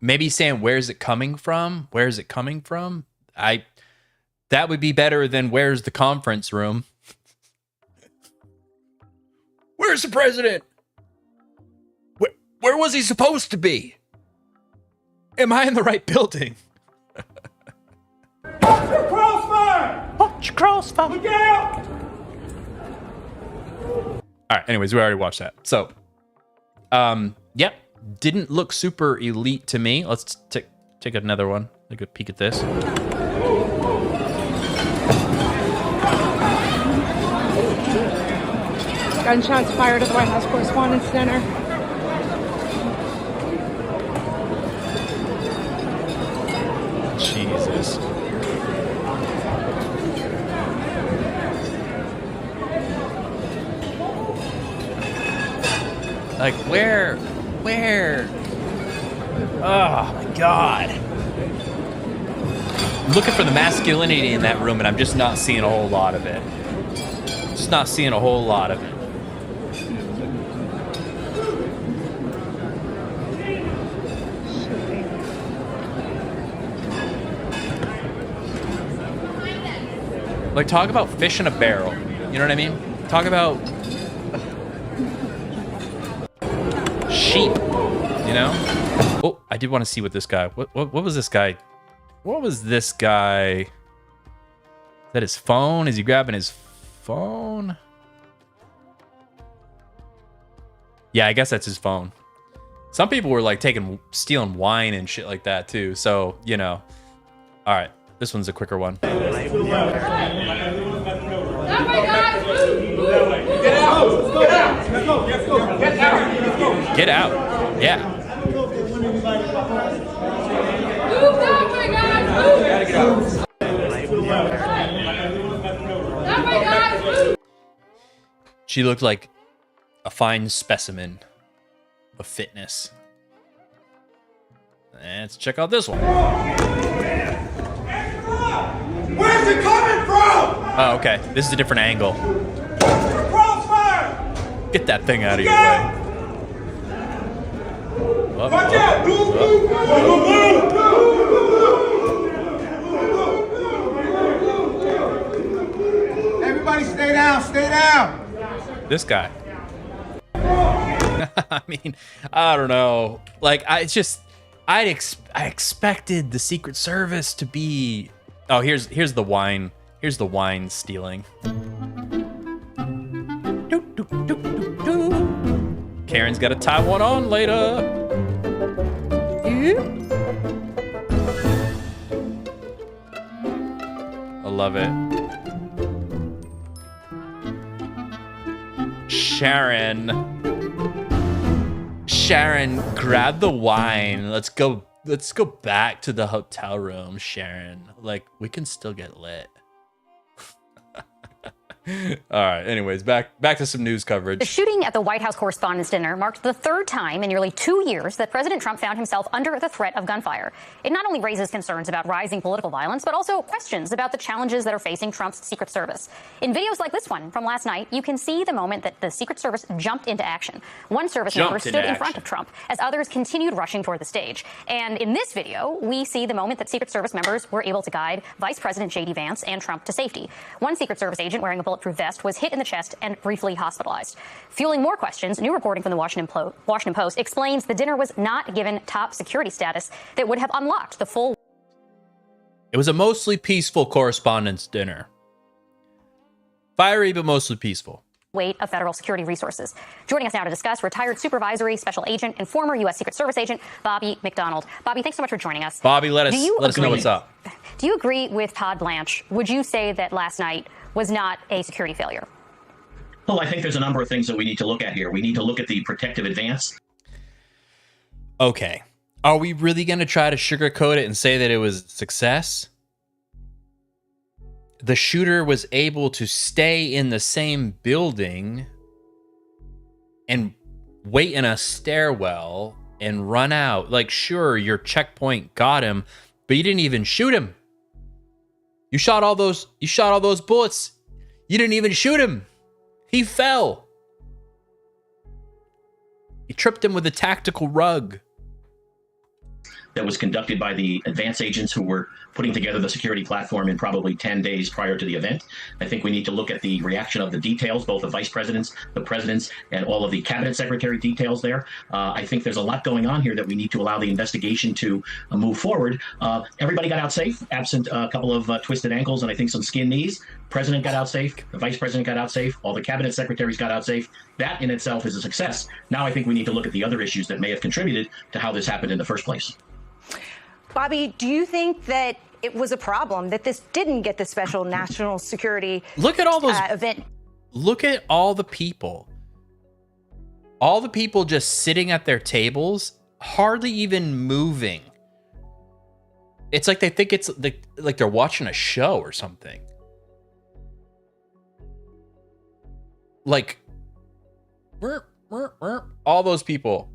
Maybe saying, where's it coming from? Where's it coming from? That would be better than where's the conference room? Where's the president? Where was he supposed to be? Am I in the right building? Watch your crossfire! Watch your crossfire! Look out! All right, anyways, we already watched that. So, yep, didn't look super elite to me. Let's take another one. Take a peek at this. Gunshots fired at the White House Correspondents Dinner. Jesus. Like, where? Oh, my God. I'm looking for the masculinity in that room, and I'm just not seeing a whole lot of it. Just not seeing a whole lot of it. Like, talk about fish in a barrel. You know what I mean? Talk about sheep, you know? Oh, I did want to see what this guy, what was this guy? What was this guy? Is that his phone? Is he grabbing his phone? Yeah, I guess that's his phone. Some people were like stealing wine and shit like that too. So, you know. All right, this one's a quicker one. Get out. Yeah. She looked like a fine specimen of fitness. Let's check out this one. Where's it coming from? Oh, okay. This is a different angle. Get that thing out of your way. Watch out! Everybody stay down, stay down. This guy. I mean, I don't know. Like, I expected the Secret Service to be. Oh, here's the wine. Here's the wine stealing. Karen's got to tie one on later. I love it. Sharon, grab the wine. Let's go back to the hotel room, Sharon. Like, we can still get lit. All right, anyways, back to some news coverage. The shooting at the White House Correspondents Dinner marked the third time in nearly 2 years that President Trump found himself under the threat of gunfire. It not only raises concerns about rising political violence, but also questions about the challenges that are facing Trump's Secret Service. In videos like this one from last night, you can see the moment that the Secret Service jumped into action. One service member stood in front of Trump as others continued rushing toward the stage. And in this video, we see the moment that Secret Service members were able to guide Vice President J.D. Vance and Trump to safety. One Secret Service agent wearing a bulletproof vest was hit in the chest and briefly hospitalized. Fueling more questions, new reporting from the Washington Post explains the dinner was not given top security status that would have unlocked the full. It was a mostly peaceful correspondence dinner. Fiery, but mostly peaceful. Weight of federal security resources. Joining us now to discuss, retired supervisory special agent and former U.S. Secret Service agent Bobby McDonald. Bobby, thanks so much for joining us. Bobby, let us know what's up. Do you agree with Todd Blanche? Would you say that last night was not a security failure? Well, I think there's a number of things that we need to look at here. We need to look at the protective advance. Okay. Are we really going to try to sugarcoat it and say that it was a success? The shooter was able to stay in the same building and wait in a stairwell and run out. Like, sure, your checkpoint got him, but you didn't even shoot him. You shot all those bullets. You didn't even shoot him. He fell. You tripped him with a tactical rug. That was conducted by the advance agents who were putting together the security platform in probably 10 days prior to the event. I think we need to look at the reaction of the details, both the vice presidents, the presidents, and all of the cabinet secretary details there. I think there's a lot going on here that we need to allow the investigation to move forward. Everybody got out safe, absent a couple of twisted ankles and I think some skinned knees. President got out safe. The vice president got out safe. All the cabinet secretaries got out safe. That in itself is a success. Now I think we need to look at the other issues that may have contributed to how this happened in the first place. Bobby, do you think that it was a problem that this didn't get the special national security Look at all those event? Look at all the people. All the people just sitting at their tables, hardly even moving. It's like they think it's like they're watching a show or something. Like, all those people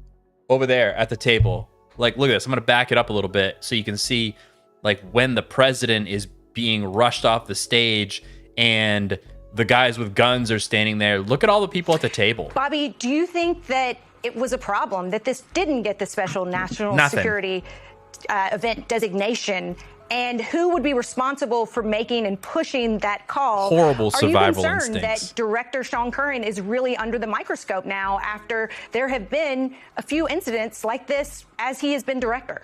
over there at the table. Like, look at this. I'm going to back it up a little bit so you can see, like, when the president is being rushed off the stage and the guys with guns are standing there. Look at all the people at the table. Bobby, do you think that it was a problem that this didn't get the special national security event designation And who would be responsible for making and pushing that call? Horrible survival Are you concerned instincts. that Director Sean Curran is really under the microscope now after there have been a few incidents like this as he has been director?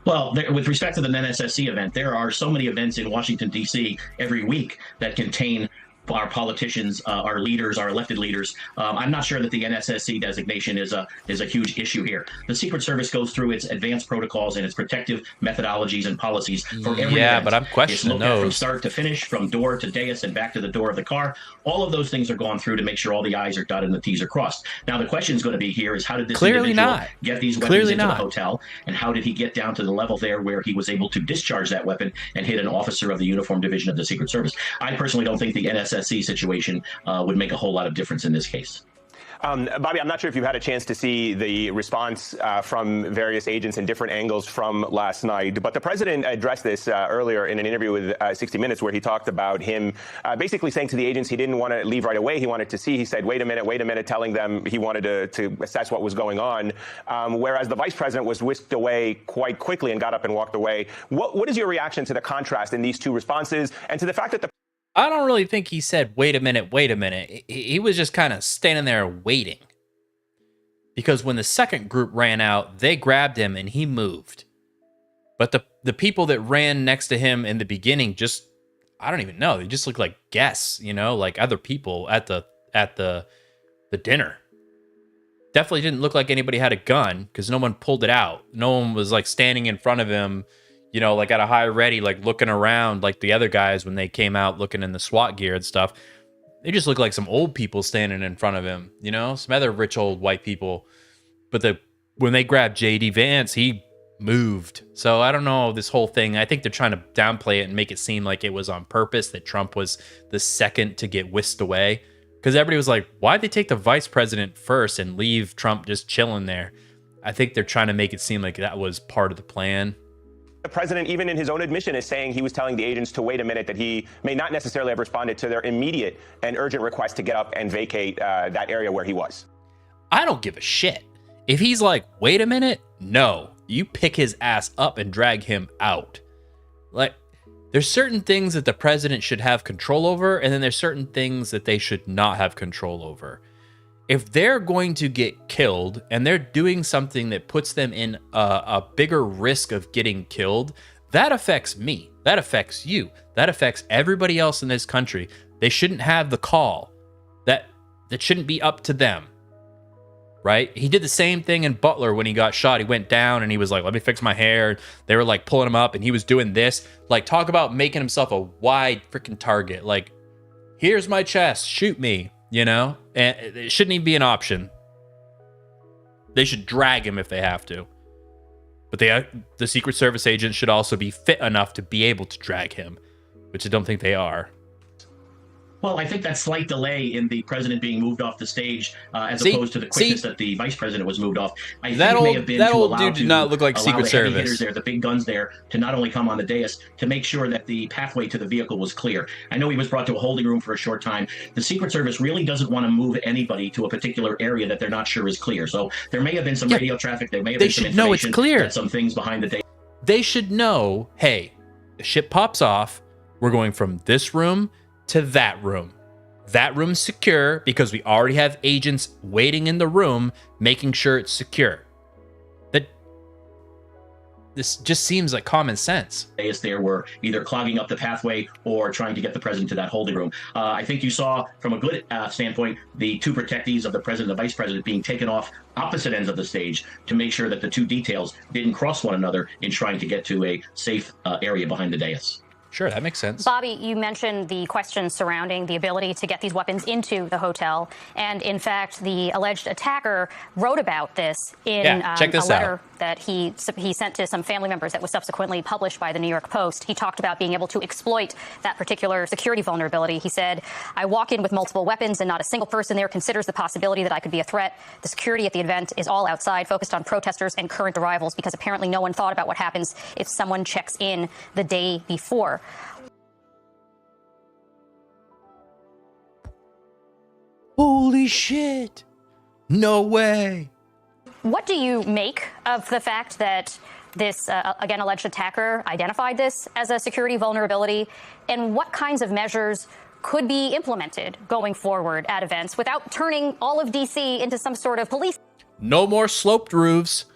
Well, with respect to the NSSC event, there are so many events in Washington, D.C. every week that contain our politicians, our leaders, our elected leaders. I'm not sure that the NSSC designation is a huge issue here. The Secret Service goes through its advanced protocols and its protective methodologies and policies for every event. But I'm questioning those. From those. start to finish, from door to dais and back to the door of the car. All of those things are gone through to make sure all the I's are dotted and the T's are crossed. Now, the question is going to be here is how did this individual get these weapons into the hotel, and how did he get down to the level there where he was able to discharge that weapon and hit an officer of the Uniform Division of the Secret Service? I personally don't think the NSSC situation would make a whole lot of difference in this case. Bobby, I'm not sure if you've had a chance to see the response from various agents in different angles from last night, but the president addressed this earlier in an interview with 60 Minutes where he talked about him basically saying to the agents he didn't want to leave right away. He wanted to see. He said, wait a minute, telling them he wanted to assess what was going on, whereas the vice president was whisked away quite quickly and got up and walked away. What is your reaction to the contrast in these two responses and to the fact that the I don't really think he said, wait a minute. He was just kind of standing there waiting. Because when the second group ran out, they grabbed him and he moved. But the people that ran next to him in the beginning just, I don't even know. They just looked like guests, like other people at the dinner. Definitely didn't look like anybody had a gun because no one pulled it out. No one was like standing in front of him, like at a high ready, like looking around like the other guys when they came out looking in the SWAT gear and stuff. They just look like some old people standing in front of him, some other rich old white people. But when they grabbed J.D. Vance, he moved. So I don't know this whole thing. I think they're trying to downplay it and make it seem like it was on purpose, that Trump was the second to get whisked away. Because everybody was like, why'd they take the vice president first and leave Trump just chilling there? I think they're trying to make it seem like that was part of the plan. The president, even in his own admission, is saying he was telling the agents to wait a minute, that he may not necessarily have responded to their immediate and urgent request to get up and vacate that area where he was. I don't give a shit. If he's like, wait a minute, no. You pick his ass up and drag him out. Like, there's certain things that the president should have control over, and then there's certain things that they should not have control over. If they're going to get killed and they're doing something that puts them in a bigger risk of getting killed, that affects me. That affects you. That affects everybody else in this country. They shouldn't have the call. That shouldn't be up to them. Right? He did the same thing in Butler when he got shot. He went down and he was like, let me fix my hair. They were like pulling him up and he was doing this. Like, talk about making himself a wide freaking target. Like, here's my chest. Shoot me. And it shouldn't even be an option. They should drag him if they have to. But the Secret Service agents should also be fit enough to be able to drag him, which I don't think they are. Well, I think that slight delay in the president being moved off the stage, as opposed to the quickness that the vice president was moved off, I think may have been that to old allow dude did not look like allow Secret the heavy Service. hitters there, the big guns there, to not only come on the dais, to make sure that the pathway to the vehicle was clear. I know he was brought to a holding room for a short time. The Secret Service really doesn't want to move anybody to a particular area that they're not sure is clear. So there may have been some radio traffic. There may have been some information. They should know it's clear. That some things behind the dais. They should know, hey, the ship pops off. We're going from this room to that room. That room's secure because we already have agents waiting in the room, making sure it's secure. This just seems like common sense. There were either clogging up the pathway or trying to get the president to that holding room. I think you saw, from a good standpoint, the two protectees of the president and the vice president being taken off opposite ends of the stage to make sure that the two details didn't cross one another in trying to get to a safe area behind the dais. Sure, that makes sense. Bobby, you mentioned the questions surrounding the ability to get these weapons into the hotel. And in fact, the alleged attacker wrote about this in a letter that he sent to some family members that was subsequently published by the New York Post. He talked about being able to exploit that particular security vulnerability. He said, I walk in with multiple weapons and not a single person there considers the possibility that I could be a threat. The security at the event is all outside, focused on protesters and current arrivals, because apparently no one thought about what happens if someone checks in the day before. Holy shit. No way. What do you make of the fact that this, again, alleged attacker identified this as a security vulnerability, and what kinds of measures could be implemented going forward at events without turning all of D.C. into some sort of police No more sloped roofs,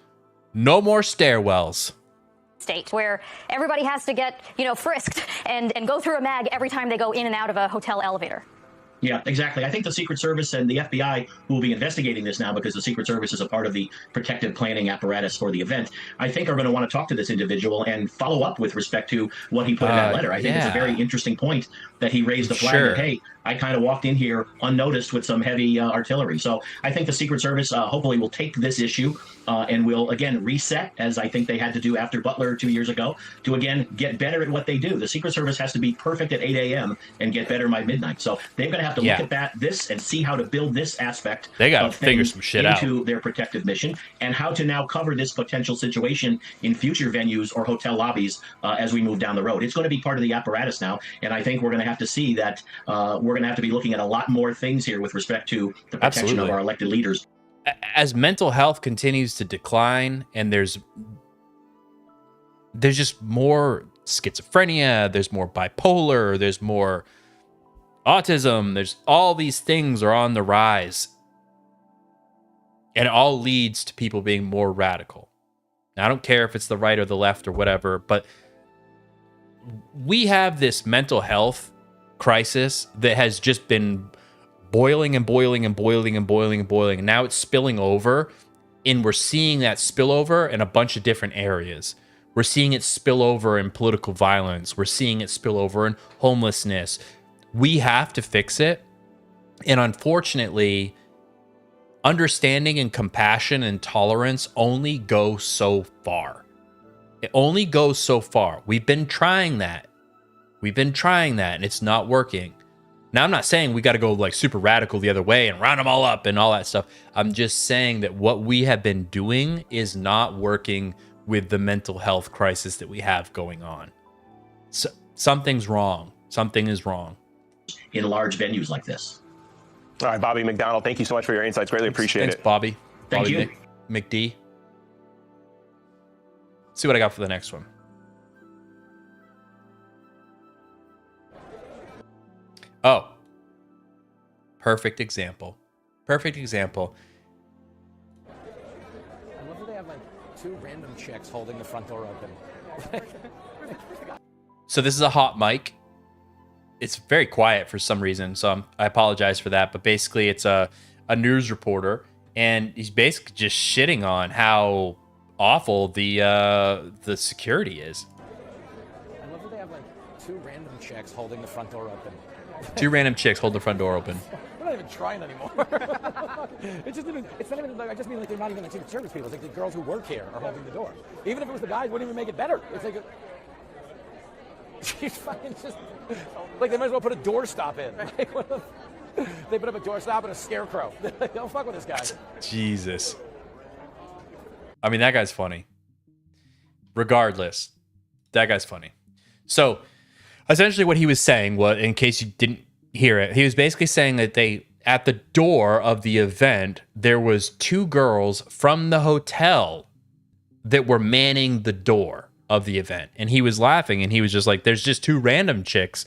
no more stairwells. State where everybody has to get, frisked and go through a mag every time they go in and out of a hotel elevator. Yeah, exactly. I think the Secret Service and the FBI, who will be investigating this now because the Secret Service is a part of the protective planning apparatus for the event, I think are going to want to talk to this individual and follow up with respect to what he put in that letter. I think it's a very interesting point that he raised the flag that, hey, I kind of walked in here unnoticed with some heavy artillery. So I think the Secret Service hopefully will take this issue and will, again, reset, as I think they had to do after Butler 2 years ago, to, again, get better at what they do. The Secret Service has to be perfect at 8 a.m. and get better by midnight. So they're going to have to look at this and see how to build this aspect they got of to figure some shit into their protective mission, and how to now cover this potential situation in future venues or hotel lobbies as we move down the road. It's going to be part of the apparatus now, and I think we're going to have to see that we're going to have to be looking at a lot more things here with respect to the protection of our elected leaders. As mental health continues to decline and there's just more schizophrenia, there's more bipolar, there's more autism, there's all these things are on the rise. And it all leads to people being more radical. Now, I don't care if it's the right or the left or whatever, but we have this mental health crisis that has just been boiling and boiling and boiling and boiling and boiling. And now it's spilling over, and we're seeing that spill over in a bunch of different areas. We're seeing it spill over in political violence. We're seeing it spill over in homelessness. We have to fix it. And unfortunately, understanding and compassion and tolerance only go so far. It only goes so far. We've been trying that. And it's not working. Now, I'm not saying we got to go like super radical the other way and round them all up and all that stuff. I'm just saying that what we have been doing is not working with the mental health crisis that we have going on. So, something's wrong. Something is wrong. In large venues like this. All right, Bobby McDonald, thank you so much for your insights. Greatly appreciate it. Thanks, Bobby. Thank you. McD. See what I got for the next one. Oh, perfect example. Perfect example. I love that they have like two random chicks holding the front door open. So this is a hot mic. It's very quiet for some reason, so I apologize for that. But basically, it's a news reporter, and he's basically just shitting on how awful the security is. I love that they have like two random chicks holding the front door open. Two random chicks hold the front door open. We're not even trying anymore. It's not even like, I just mean like they're not even like Secret Service people. It's like the girls who work here are holding the door. Even if it was the guys, it wouldn't even make it better. It's like she's fucking just like they might as well put a doorstop in. They put up a doorstop and a scarecrow. Don't fuck with this guy. Jesus. I mean, that guy's funny. Regardless, that guy's funny. So essentially what he was saying was, in case you didn't hear it, he was basically saying that at the door of the event, there was two girls from the hotel that were manning the door of the event. And he was laughing, and he was just like, there's just two random chicks,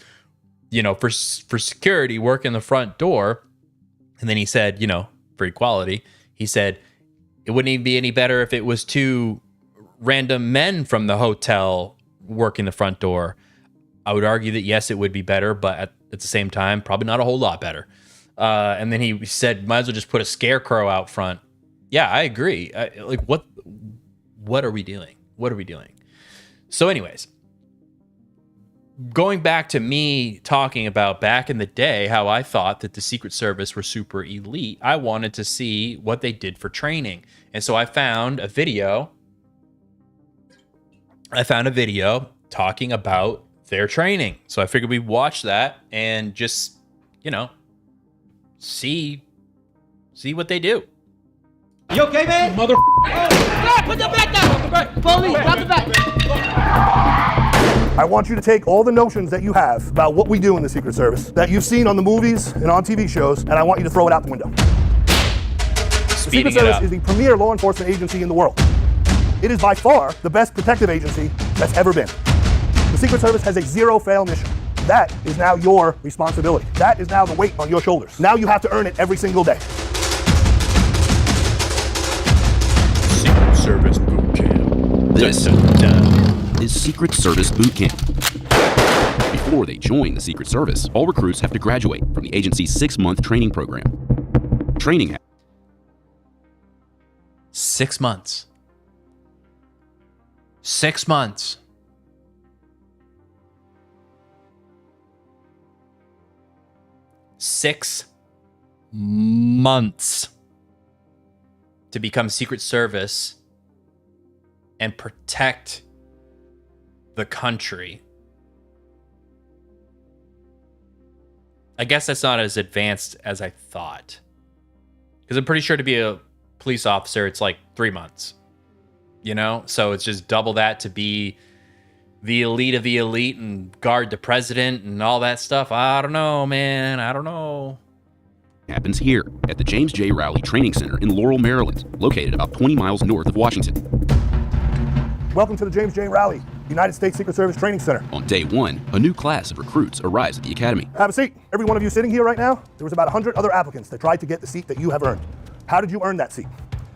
for security working the front door. And then he said, for equality, he said, it wouldn't even be any better if it was two random men from the hotel working the front door. I would argue that, yes, it would be better, but at the same time, probably not a whole lot better. And then he said, might as well just put a scarecrow out front. Yeah, I agree. What are we doing? What are we doing? So anyways, going back to me talking about back in the day, how I thought that the Secret Service were super elite, I wanted to see what they did for training. And so I found a video. Talking about their training. So I figured we'd watch that and just, see what they do. You okay, man? Mother. Put the back down. Police, drop the back. I want you to take all the notions that you have about what we do in the Secret Service, that you've seen on the movies and on TV shows, and I want you to throw it out the window. The Secret Service is the premier law enforcement agency in the world. It is by far the best protective agency that's ever been. The Secret Service has a zero-fail mission. That is now your responsibility. That is now the weight on your shoulders. Now you have to earn it every single day. Secret Service Boot Camp. This is Secret Service Boot Camp. Before they join the Secret Service, all recruits have to graduate from the agency's 6-month training program. Training 6 months. 6 months. Six months to become Secret Service and protect the country. I guess that's not as advanced as I thought. Because I'm pretty sure to be a police officer, it's like 3 months. You know? So it's just double that to be the elite of the elite and guard the president and all that stuff. I don't know, man. I don't know. happens here at the James J. Rowley Training Center in Laurel, Maryland, located about 20 miles north of Washington. Welcome to the James J. Rowley United States Secret Service Training Center. On day one, a new class of recruits arrives at the academy. Have a seat. Every one of you sitting here right now, there was about 100 other applicants that tried to get the seat that you have earned. How did you earn that seat?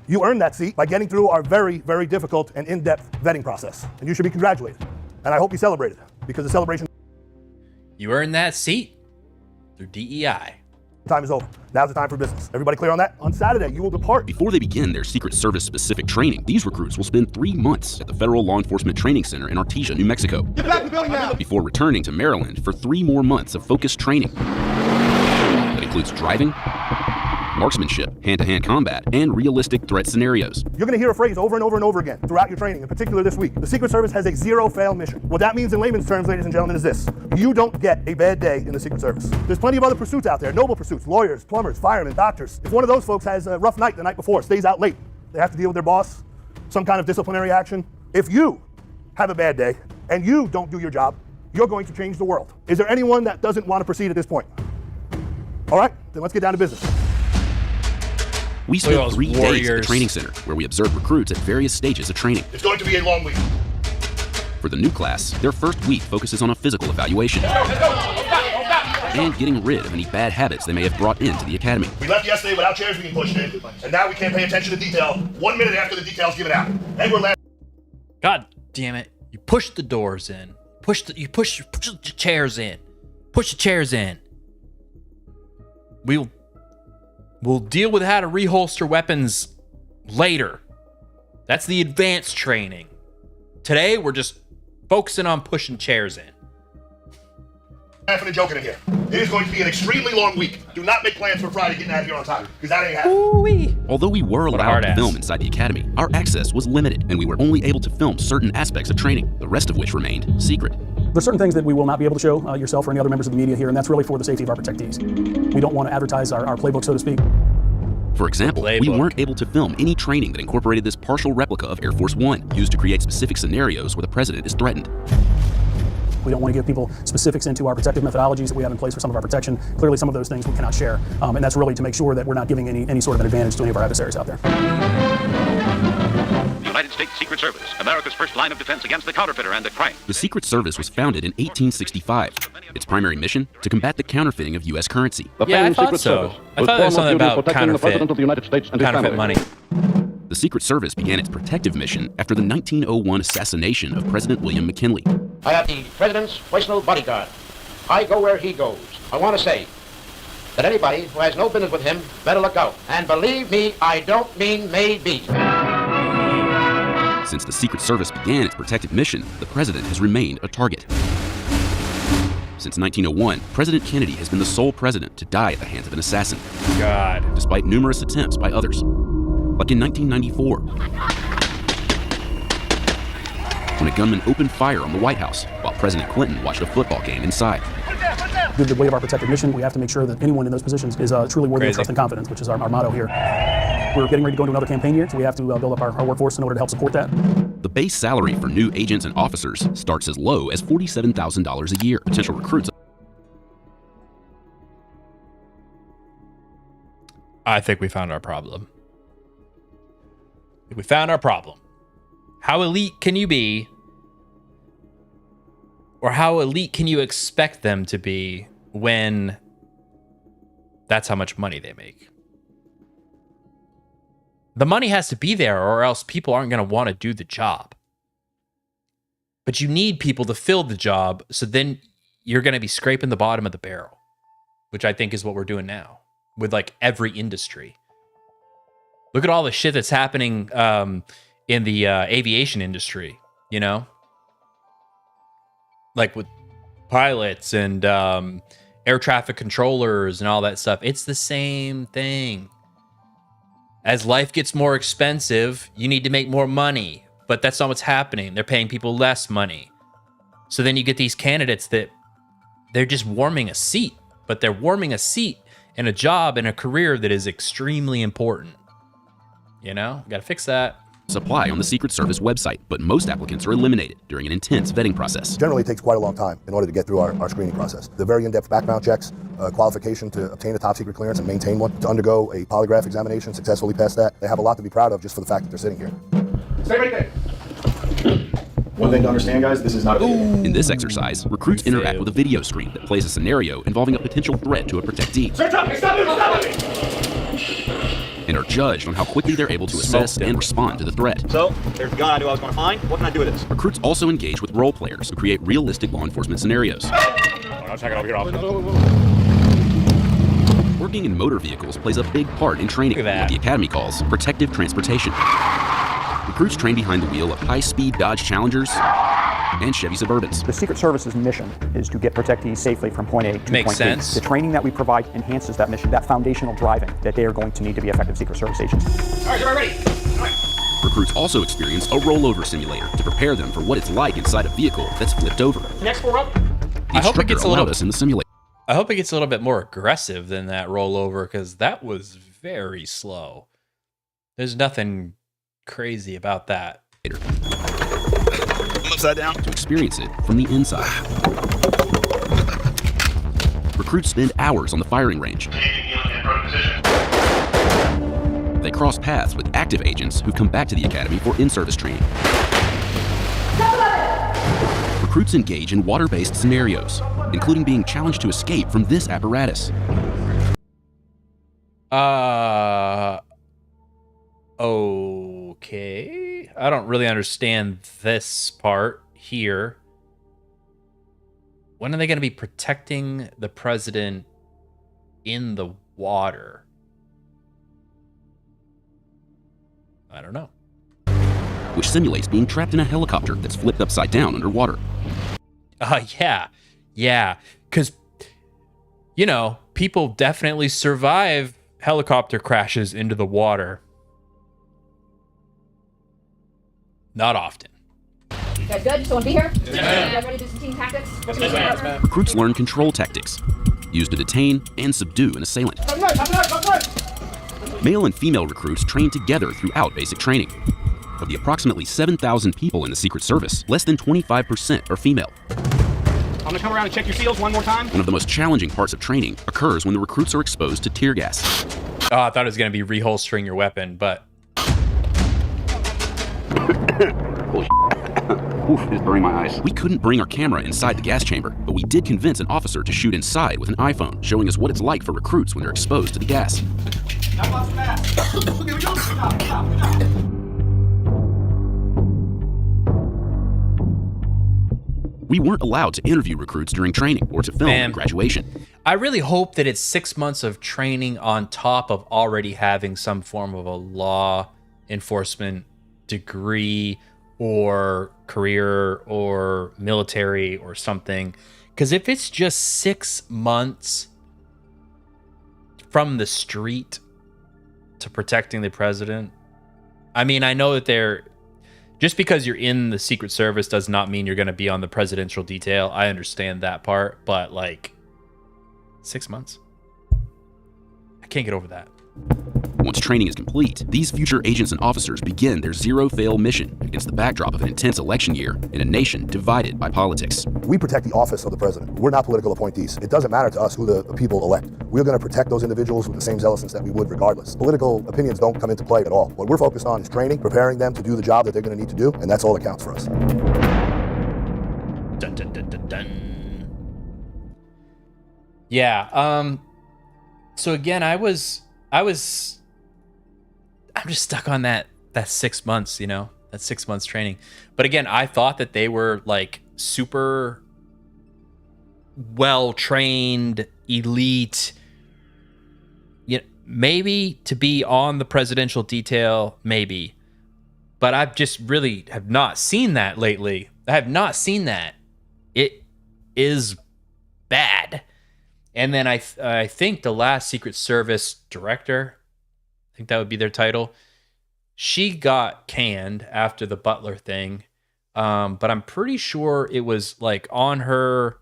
You earned that seat by getting through our very, very difficult and in-depth vetting process. And you should be congratulated. And I hope you celebrated, because the celebration... You earned that seat through DEI. Time is over. Now's the time for business. Everybody clear on that? On Saturday, you will depart. Before they begin their Secret Service specific training, these recruits will spend 3 months at the Federal Law Enforcement Training Center in Artesia, New Mexico. Get back to the building now! Before returning to Maryland for 3 more months of focused training. That includes driving, marksmanship, hand-to-hand combat, and realistic threat scenarios. You're going to hear a phrase over and over and over again throughout your training, in particular this week. The Secret Service has a zero-fail mission. What that means in layman's terms, ladies and gentlemen, is this. You don't get a bad day in the Secret Service. There's plenty of other pursuits out there, noble pursuits, lawyers, plumbers, firemen, doctors. If one of those folks has a rough night the night before, stays out late, they have to deal with their boss, some kind of disciplinary action. If you have a bad day and you don't do your job, you're going to change the world. Is there anyone that doesn't want to proceed at this point? All right, then let's get down to business. We spent 3 days at the training center, where we observed recruits at various stages of training. It's going to be a long week. For the new class, their first week focuses on a physical evaluation and getting rid of any bad habits they may have brought into the academy. We left yesterday without chairs being pushed in, and now we can't pay attention to detail 1 minute after the detail's given out. And we're left. God damn it. You push the doors in. Push the chairs in. Push the chairs in. We'll deal with how to reholster weapons later. That's the advanced training. Today, we're just focusing on pushing chairs in. Laughing and joking in here. It is going to be an extremely long week. Do not make plans for Friday getting out of here on time, because that ain't happening. Although we were allowed to film inside the academy, our access was limited, and we were only able to film certain aspects of training, the rest of which remained secret. There's certain things that we will not be able to show yourself or any other members of the media here, and that's really for the safety of our protectees. We don't want to advertise our playbook, so to speak. For example, we weren't able to film any training that incorporated this partial replica of Air Force One, used to create specific scenarios where the president is threatened. We don't want to give people specifics into our protective methodologies that we have in place for some of our protection. Clearly, some of those things we cannot share, and that's really to make sure that we're not giving any sort of an advantage to any of our adversaries out there. United States Secret Service, America's first line of defense against the counterfeiter and the crime. The Secret Service was founded in 1865. Its primary mission, to combat the counterfeiting of U.S. currency. Yeah, I thought so. I thought there was something about counterfeit money. The Secret Service began its protective mission after the 1901 assassination of President William McKinley. I am the President's personal bodyguard. I go where he goes. I want to say that anybody who has no business with him better look out. And believe me, I don't mean maybe. Since the Secret Service began its protective mission, the president has remained a target. Since 1901, President Kennedy has been the sole president to die at the hands of an assassin. God. Despite numerous attempts by others. Like in 1994, when a gunman opened fire on the White House while President Clinton watched a football game inside. The way of our protective mission, we have to make sure that anyone in those positions is truly worthy of trust and confidence, which is our motto here. We're getting ready to go into another campaign year, so we have to build up our workforce in order to help support that. The base salary for new agents and officers starts as low as $47,000 a year. Potential recruits. I think we found our problem. We found our problem. How elite can you be? Or how elite can you expect them to be when that's how much money they make? The money has to be there, or else people aren't going to want to do the job. But you need people to fill the job, so then you're going to be scraping the bottom of the barrel, which I think is what we're doing now with like every industry. Look at all the shit that's happening in the aviation industry, you know? Like with pilots and air traffic controllers and all that stuff. It's the same thing. As life gets more expensive, you need to make more money. But that's not what's happening. They're paying people less money. So then you get these candidates that they're just warming a seat. But they're warming a seat in a job, in a career that is extremely important. You know? Gotta fix that. Apply on the Secret Service website, but most applicants are eliminated during an intense vetting process. Generally, it takes quite a long time in order to get through our screening process. The very in-depth background checks, qualification to obtain a top secret clearance and maintain one, to undergo a polygraph examination, successfully pass that. They have a lot to be proud of just for the fact that they're sitting here. Stay right there. One thing to understand, guys, this is not a video game. In this exercise, recruits interact with a video screen that plays a scenario involving a potential threat to a protectee. Search up! Stop it! And are judged on how quickly they're able to assess and respond to the threat. So, there's the gun I knew I was going to find. What can I do with this? Recruits also engage with role players who create realistic law enforcement scenarios. I'll check it over here, officer. Working in motor vehicles plays a big part in training, what the Academy calls protective transportation. Recruits train behind the wheel of high-speed Dodge Challengers and Chevy Suburbans. The Secret Service's mission is to get protectees safely from point A to point B. The training that we provide enhances that mission, that foundational driving that they are going to need to be effective Secret Service agents. All right, everybody ready? Recruits also experience a rollover simulator to prepare them for what it's like inside a vehicle that's flipped over. Next four up. The instructor allowed us in the simulator. I hope it gets a little bit more aggressive than that rollover, because that was very slow. There's nothing crazy about that. I'm upside down. To experience it from the inside. Recruits spend hours on the firing range. They cross paths with active agents who come back to the academy for in-service training. Recruits engage in water-based scenarios, including being challenged to escape from this apparatus. Okay. I don't really understand this part here. When are they going to be protecting the president in the water? I don't know. Which simulates being trapped in a helicopter that's flipped upside down underwater. Yeah. Because, you know, people definitely survive helicopter crashes into the water. Not often. You guys good? Just want to be here? You guys ready to do some team tactics? Recruits learn control tactics, used to detain and subdue an assailant. Male and female recruits train together throughout basic training. Of the approximately 7,000 people in the Secret Service, less than 25% are female. I'm gonna come around and check your seals one more time. One of the most challenging parts of training occurs when the recruits are exposed to tear gas. Oh, I thought it was going to be reholstering your weapon, but... Oof, it's burning my eyes. We couldn't bring our camera inside the gas chamber, but we did convince an officer to shoot inside with an iPhone, showing us what it's like for recruits when they're exposed to the gas. We weren't allowed to interview recruits during training or to film at graduation. I really hope that it's 6 months of training on top of already having some form of a law enforcement degree or career or military or something. Because if it's just 6 months from the street to protecting the president, I mean, I know that they're... Just because you're in the Secret Service does not mean you're going to be on the presidential detail. I understand that part, but like 6 months? I can't get over that. Once training is complete, these future agents and officers begin their zero-fail mission against the backdrop of an intense election year in a nation divided by politics. We protect the office of the president. We're not political appointees. It doesn't matter to us who the people elect. We're going to protect those individuals with the same zealousness that we would regardless. Political opinions don't come into play at all. What we're focused on is training, preparing them to do the job that they're going to need to do, and that's all that counts for us. Dun, dun, dun, dun, dun. Yeah. So again, I'm just stuck on that 6 months, you know, that 6 months training. But again, I thought that they were like super well-trained, elite, you know, maybe to be on the presidential detail, maybe. But I've just really have not seen that lately. I have not seen that. It is bad. And then I think the last Secret Service director, I think that would be their title, she got canned after the Butler thing. But I'm pretty sure it was like on her,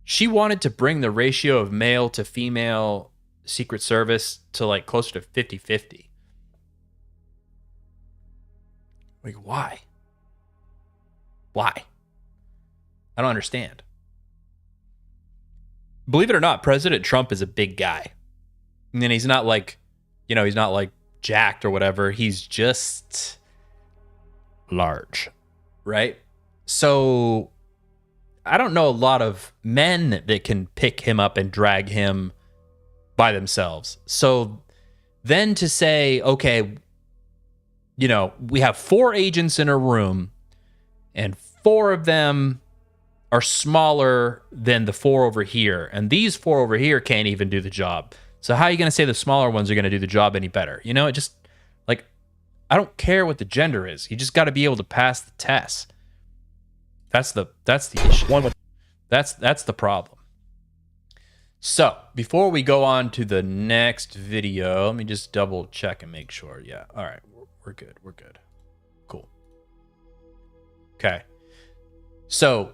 she wanted to bring the ratio of male to female Secret Service to like closer to 50-50. Like, why? Why? I don't understand. Believe it or not, President Trump is a big guy. And then he's not like, you know, he's not like jacked or whatever. He's just large, right? So I don't know a lot of men that can pick him up and drag him by themselves. So then to say, okay, you know, we have 4 agents in a room and 4 of them are smaller than the 4 over here. And these 4 over here can't even do the job. So how are you going to say the smaller ones are going to do the job any better? You know, it just, like, I don't care what the gender is. You just got to be able to pass the test. That's the issue. That's the problem. So before we go on to the next video, let me just double check and make sure. Yeah. All right. We're good. We're good. Cool. Okay. So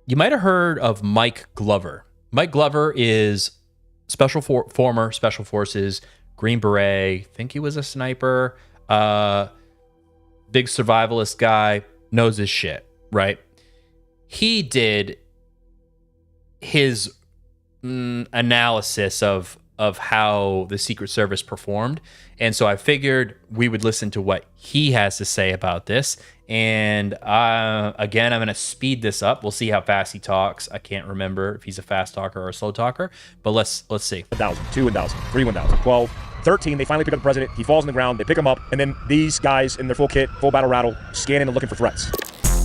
you might have heard of Mike Glover. Mike Glover is former Special Forces, Green Beret. I think he was a sniper. Big survivalist guy. Knows his shit, right? He did his analysis of how the Secret Service performed. And so I figured we would listen to what he has to say about this. And again, I'm going to speed this up. We'll see how fast he talks. I can't remember if he's a fast talker or a slow talker, but let's see. 1,000, 2 1,000, 3 1,000, 12, 13. They finally pick up the president. He falls on the ground. They pick him up. And then these guys in their full kit, full battle rattle, scanning and looking for threats.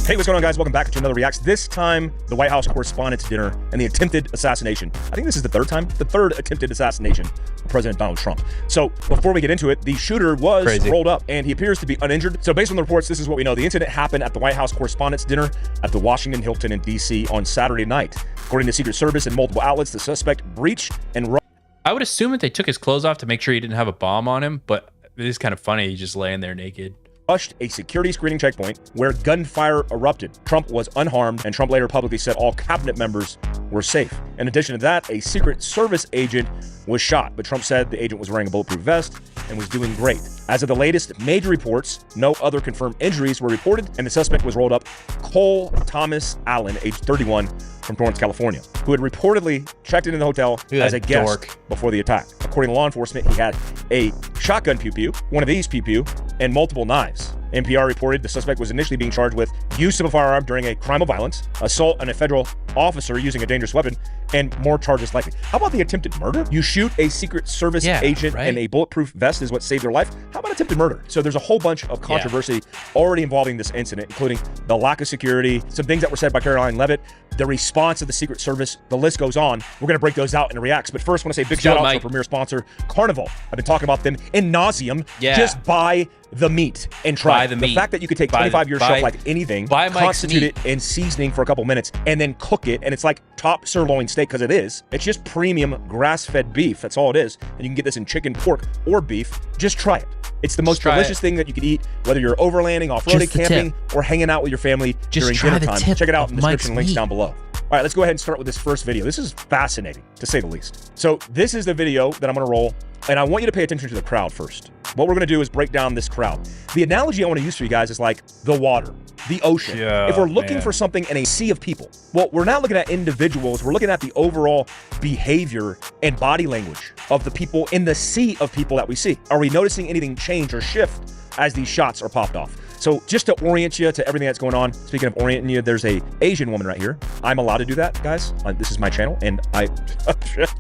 Hey, what's going on, guys? Welcome back to another Reacts. This time, the White House Correspondents Dinner and the attempted assassination. I think this is the third attempted assassination of President Donald Trump. So before we get into it, the shooter was rolled up and he appears to be uninjured. So based on the reports, this is what we know. The incident happened at the White House Correspondents Dinner at the Washington Hilton in D.C. on Saturday night. According to Secret Service and multiple outlets, the suspect breached and... I would assume that they took his clothes off to make sure he didn't have a bomb on him, but it is kind of funny. He's just laying there naked. Rushed a security screening checkpoint where gunfire erupted. Trump was unharmed, and Trump later publicly said all cabinet members were safe. In addition to that, a Secret Service agent was shot, but Trump said the agent was wearing a bulletproof vest and was doing great. As of the latest major reports, no other confirmed injuries were reported, and the suspect was rolled up. Cole Thomas Allen, age 31, from Torrance, California, who had reportedly checked into the hotel as a guest before the attack. According to law enforcement, he had a shotgun pew-pew, one of these pew-pew, and multiple knives. NPR reported the suspect was initially being charged with use of a firearm during a crime of violence, assault on a federal officer using a dangerous weapon, and more charges likely. How about the attempted murder? You shoot a Secret Service agent and a bulletproof vest is what saved their life. How about attempted murder? So there's a whole bunch of controversy already involving this incident, including the lack of security, some things that were said by Caroline Leavitt, the response of the Secret Service, the list goes on. We're going to break those out in Reacts. But first, I want to say big shout out to our premier sponsor, Carnival. I've been talking about them in nauseum. Just buy the meat and try the meat. The fact that you could take 25 years shelf life anything, constitute it in seasoning for a couple minutes, and then cook it, and it's like top sirloin steak, because it is. It's just premium grass-fed beef. That's all it is. And you can get this in chicken, pork, or beef. Just try it. It's the most delicious thing that you could eat, whether you're overlanding, off-roading, camping, or hanging out with your family during dinner time. Check it out in the description links down below. All right, let's go ahead and start with this first video. This is fascinating, to say the least. So this is the video that I'm going to roll And I want you to pay attention to the crowd first. What we're going to do is break down this crowd. The analogy I want to use for you guys is like the water, the ocean. If we're looking for something in a sea of people, well, we're not looking at individuals. We're looking at the overall behavior and body language of the people in the sea of people that we see. Are we noticing anything change or shift as these shots are popped off? So just to orient you to everything that's going on, speaking of orienting you, there's a Asian woman right here. I'm allowed to do that, guys. This is my channel, and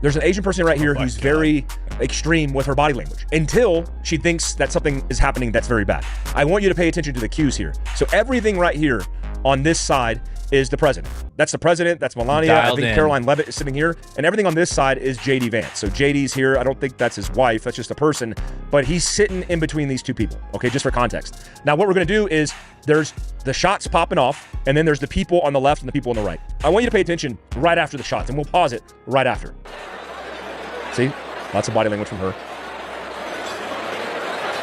there's an Asian person right here who's very extreme with her body language until she thinks that something is happening that's very bad. I want you to pay attention to the cues here. So everything right here on this side is the president. That's the president. That's Melania. I think Caroline Leavitt is sitting here. And everything on this side is JD Vance. So JD's here. I don't think that's his wife. That's just a person. But he's sitting in between these two people. Okay, just for context. Now, what we're going to do is there's the shots popping off, and then there's the people on the left and the people on the right. I want you to pay attention right after the shots, and we'll pause it right after. See? Lots of body language from her.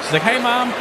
She's like, hey, Mom.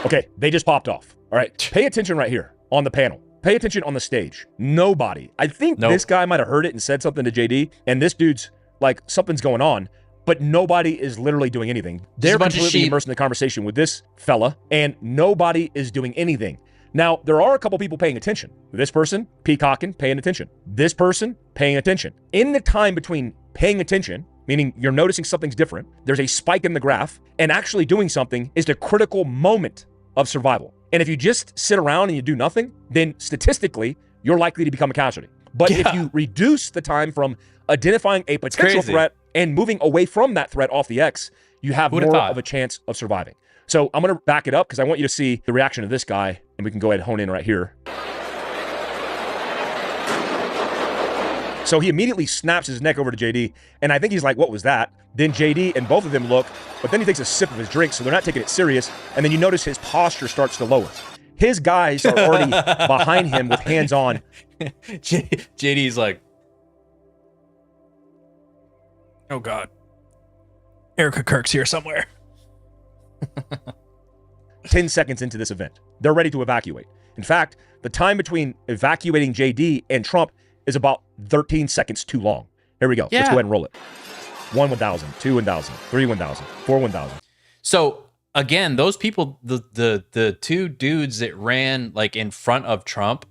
Okay, they just popped off. All right, pay attention right here on the panel. Pay attention on the stage. Nobody. I think this guy might have heard it and said something to JD, and this dude's like, something's going on, but nobody is literally doing anything. They're completely immersed in the conversation with this fella, and nobody is doing anything. Now, there are a couple people paying attention. This person, peacocking, paying attention. This person, paying attention. In the time between paying attention, meaning you're noticing something's different, there's a spike in the graph, and actually doing something is the critical moment of survival. And if you just sit around and you do nothing, then statistically, you're likely to become a casualty. But if you reduce the time from identifying a potential threat and moving away from that threat off the X, you have more of a chance of surviving. So I'm going to back it up because I want you to see the reaction of this guy, and we can go ahead and hone in right here. So he immediately snaps his neck over to JD, and I think he's like, what was that? Then JD and both of them look, but then he takes a sip of his drink, so they're not taking it serious, and then you notice his posture starts to lower. His guys are already behind him with hands on. JD's like, oh God, Erica Kirk's here somewhere. 10 seconds into this event, they're ready to evacuate. In fact, the time between evacuating JD and Trump is about 13 seconds too long. Here we go. Let's go ahead and roll it. 1 1,000, 2 1,000, 3 1,000, 4 1,000. So again, those people, the two dudes that ran like in front of Trump,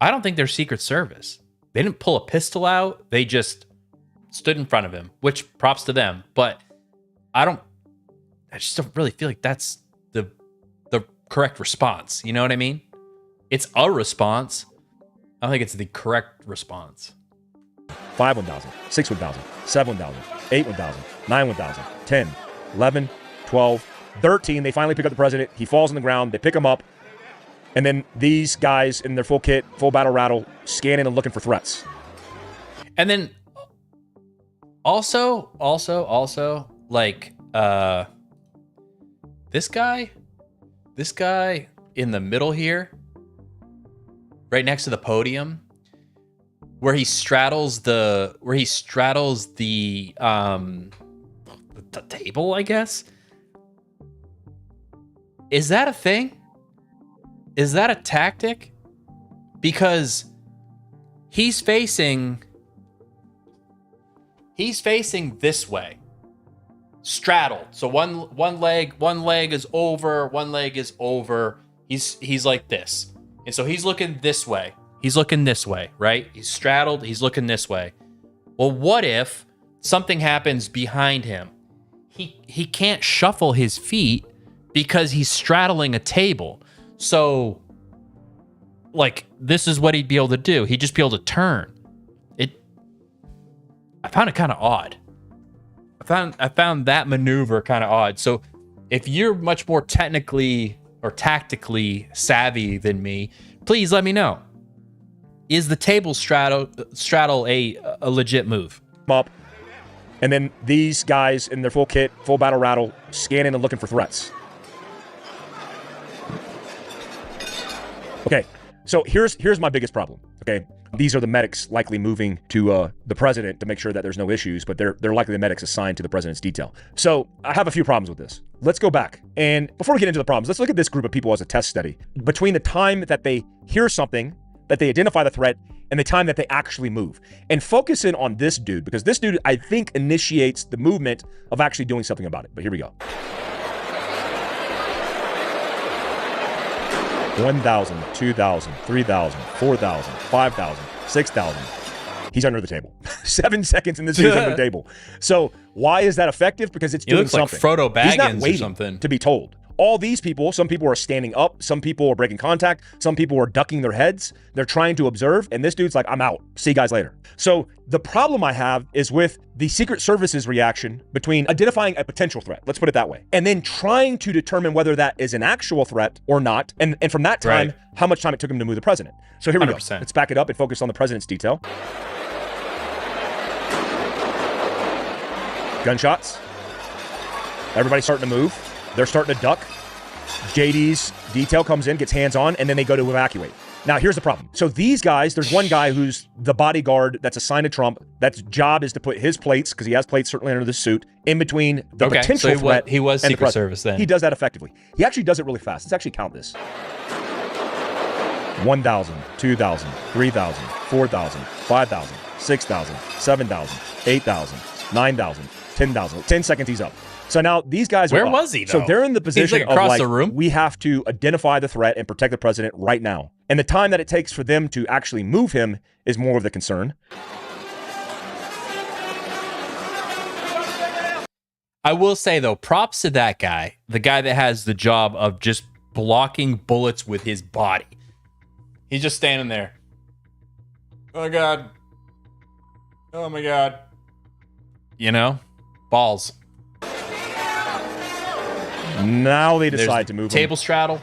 I don't think they're Secret Service. They didn't pull a pistol out. They just stood in front of him, which props to them. But I just don't really feel like that's the correct response. You know what I mean? It's a response. I don't think it's the correct response. 5 1,000, 6 1,000, 7 1,000, 8 1,000, 9 1,000, 10, 11, 12, 13. They finally pick up the president. He falls on the ground. They pick him up. And then these guys in their full kit, full battle rattle, scanning and looking for threats. And then also, like, this guy in the middle here, right next to the podium, where he straddles the table, I guess. Is that a thing? Is that a tactic? Because he's facing this way, straddled. So one leg is over, one leg is over. He's like this. And so he's looking this way. He's looking this way, right? He's straddled. He's looking this way. Well, what if something happens behind him? He can't shuffle his feet because he's straddling a table. So, like, this is what he'd be able to do. He'd just be able to turn. I found it kind of odd. I found that maneuver kind of odd. So, if you're much more technically or tactically savvy than me, please let me know. Is the table straddle a legit move? Up. And then these guys in their full kit, full battle rattle, scanning and looking for threats. Okay, so here's my biggest problem. Okay, these are the medics likely moving to the president to make sure that there's no issues, but they're likely the medics assigned to the president's detail. So I have a few problems with this. Let's go back. And before we get into the problems, let's look at this group of people as a test study. Between the time that they hear something that they identify the threat and the time that they actually move. And focus in on this dude, because this dude, I think, initiates the movement of actually doing something about it. But here we go. 1,000, 2,000, 3,000, 4,000, 5,000, 6,000. He's under the table. 7 seconds and this dude's under the table. So why is that effective? Because it's doing something. Like Frodo Baggins He's not waiting or something to be told. All these people, some people are standing up, some people are breaking contact, some people are ducking their heads. They're trying to observe, and this dude's like, I'm out. See you guys later. So the problem I have is with the Secret Service's reaction between identifying a potential threat, let's put it that way, and then trying to determine whether that is an actual threat or not, and from that time, how much time it took him to move the president. So here we 100%. go. Let's back it up and focus on the president's detail. Gunshots. Everybody's starting to move. They're starting to duck. JD's detail comes in, gets hands on, and then they go to evacuate. Now, here's the problem. So these guys, there's one guy who's the bodyguard that's assigned to Trump. That's job is to put his plates, because he has plates certainly under the suit, in between the potential threat he was and the Secret Service then. He does that effectively. He actually does it really fast. Let's actually count this. 1,000, 2,000, 3,000, 4,000, 5,000, 6,000, 7,000, 8,000, 9,000, 10,000. 10 seconds, he's up. So now these guys are Where up. was he, So though? they're in the position He's, like, across of the room? we have to identify the threat and protect the president right now. And the time that it takes for them to actually move him is more of the concern. I will say, though, props to that guy, the guy that has the job of just blocking bullets with his body. He's just standing there. Oh, God. Oh, my God. You know? Balls. Now they decide to move him. Table straddle.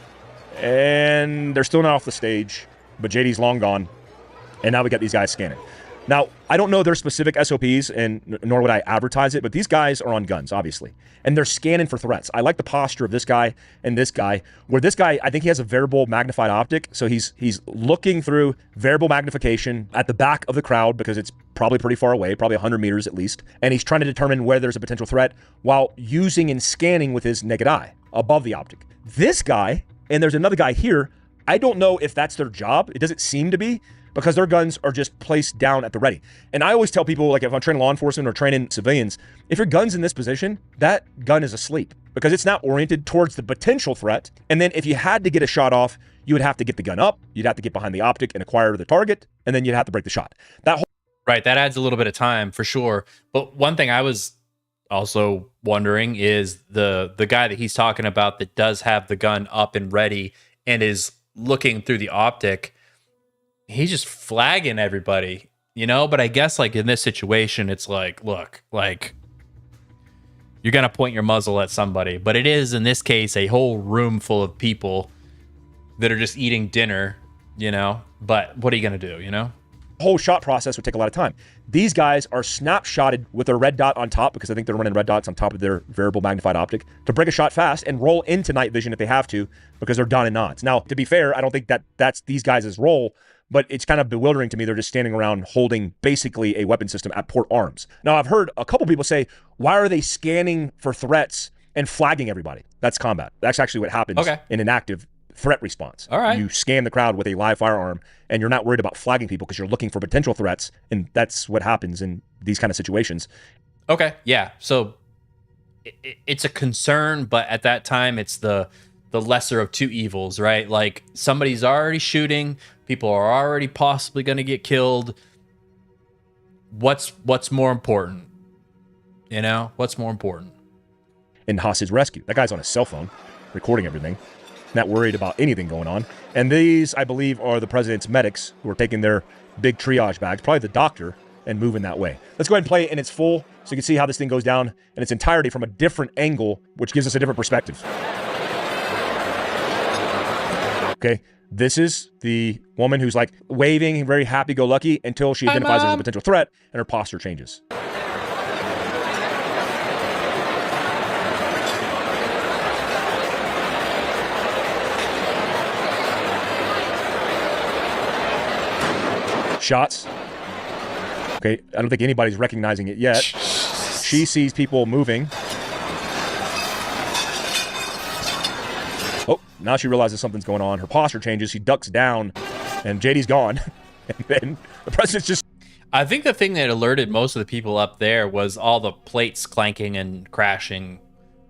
And they're still not off the stage, but JD's long gone. And now we got these guys scanning. Now, I don't know their specific SOPs, and nor would I advertise it, but these guys are on guns, obviously. And they're scanning for threats. I like the posture of this guy and this guy, where this guy, I think he has a variable magnified optic. So he's looking through variable magnification at the back of the crowd, because it's probably pretty far away, probably 100 meters at least. And he's trying to determine where there's a potential threat while using and scanning with his naked eye above the optic. This guy, and there's another guy here, I don't know if that's their job. It doesn't seem to be, because their guns are just placed down at the ready. And I always tell people, like if I'm training law enforcement or training civilians, if your gun's in this position, that gun is asleep, because it's not oriented towards the potential threat. And then if you had to get a shot off, you would have to get the gun up, you'd have to get behind the optic and acquire the target, and then you'd have to break the shot. Right, that adds a little bit of time for sure. But one thing I was also wondering is the guy that he's talking about that does have the gun up and ready and is looking through the optic, he's just flagging everybody, you know? But I guess like in this situation, it's like, look, like you're going to point your muzzle at somebody, but it is in this case a whole room full of people that are just eating dinner, you know? But what are you going to do, you know? Whole shot process would take a lot of time. These guys are snapshotted with a red dot on top, because I think they're running red dots on top of their variable magnified optic to break a shot fast and roll into night vision if they have to, because they're done in knots. Now, to be fair, I don't think that's these guys' role, but it's kind of bewildering to me. They're just standing around holding basically a weapon system at port arms. Now, I've heard a couple people say, why are they scanning for threats and flagging everybody? That's combat. That's actually what happens in an active threat response. All right. You scan the crowd with a live firearm, and you're not worried about flagging people because you're looking for potential threats, and that's what happens in these kind of situations. Okay, yeah. So it's a concern, but at that time, it's the lesser of two evils, right? Like somebody's already shooting, people are already possibly going to get killed. What's more important? You know, what's more important? In hostage rescue, that guy's on his cell phone, recording everything. Not worried about anything going on. And these, I believe, are the president's medics who are taking their big triage bags, probably the doctor, and moving that way. Let's go ahead and play it in its full so you can see how this thing goes down in its entirety from a different angle, which gives us a different perspective. Okay, this is the woman who's like waving, very happy-go-lucky until she identifies as a potential threat and her posture changes. Shots. Okay, I don't think anybody's recognizing it yet. She sees people moving. Oh, now she realizes something's going on. Her posture changes. She ducks down. and JD's gone. And then the president's just... I think the thing that alerted most of the people up there was all the plates clanking and crashing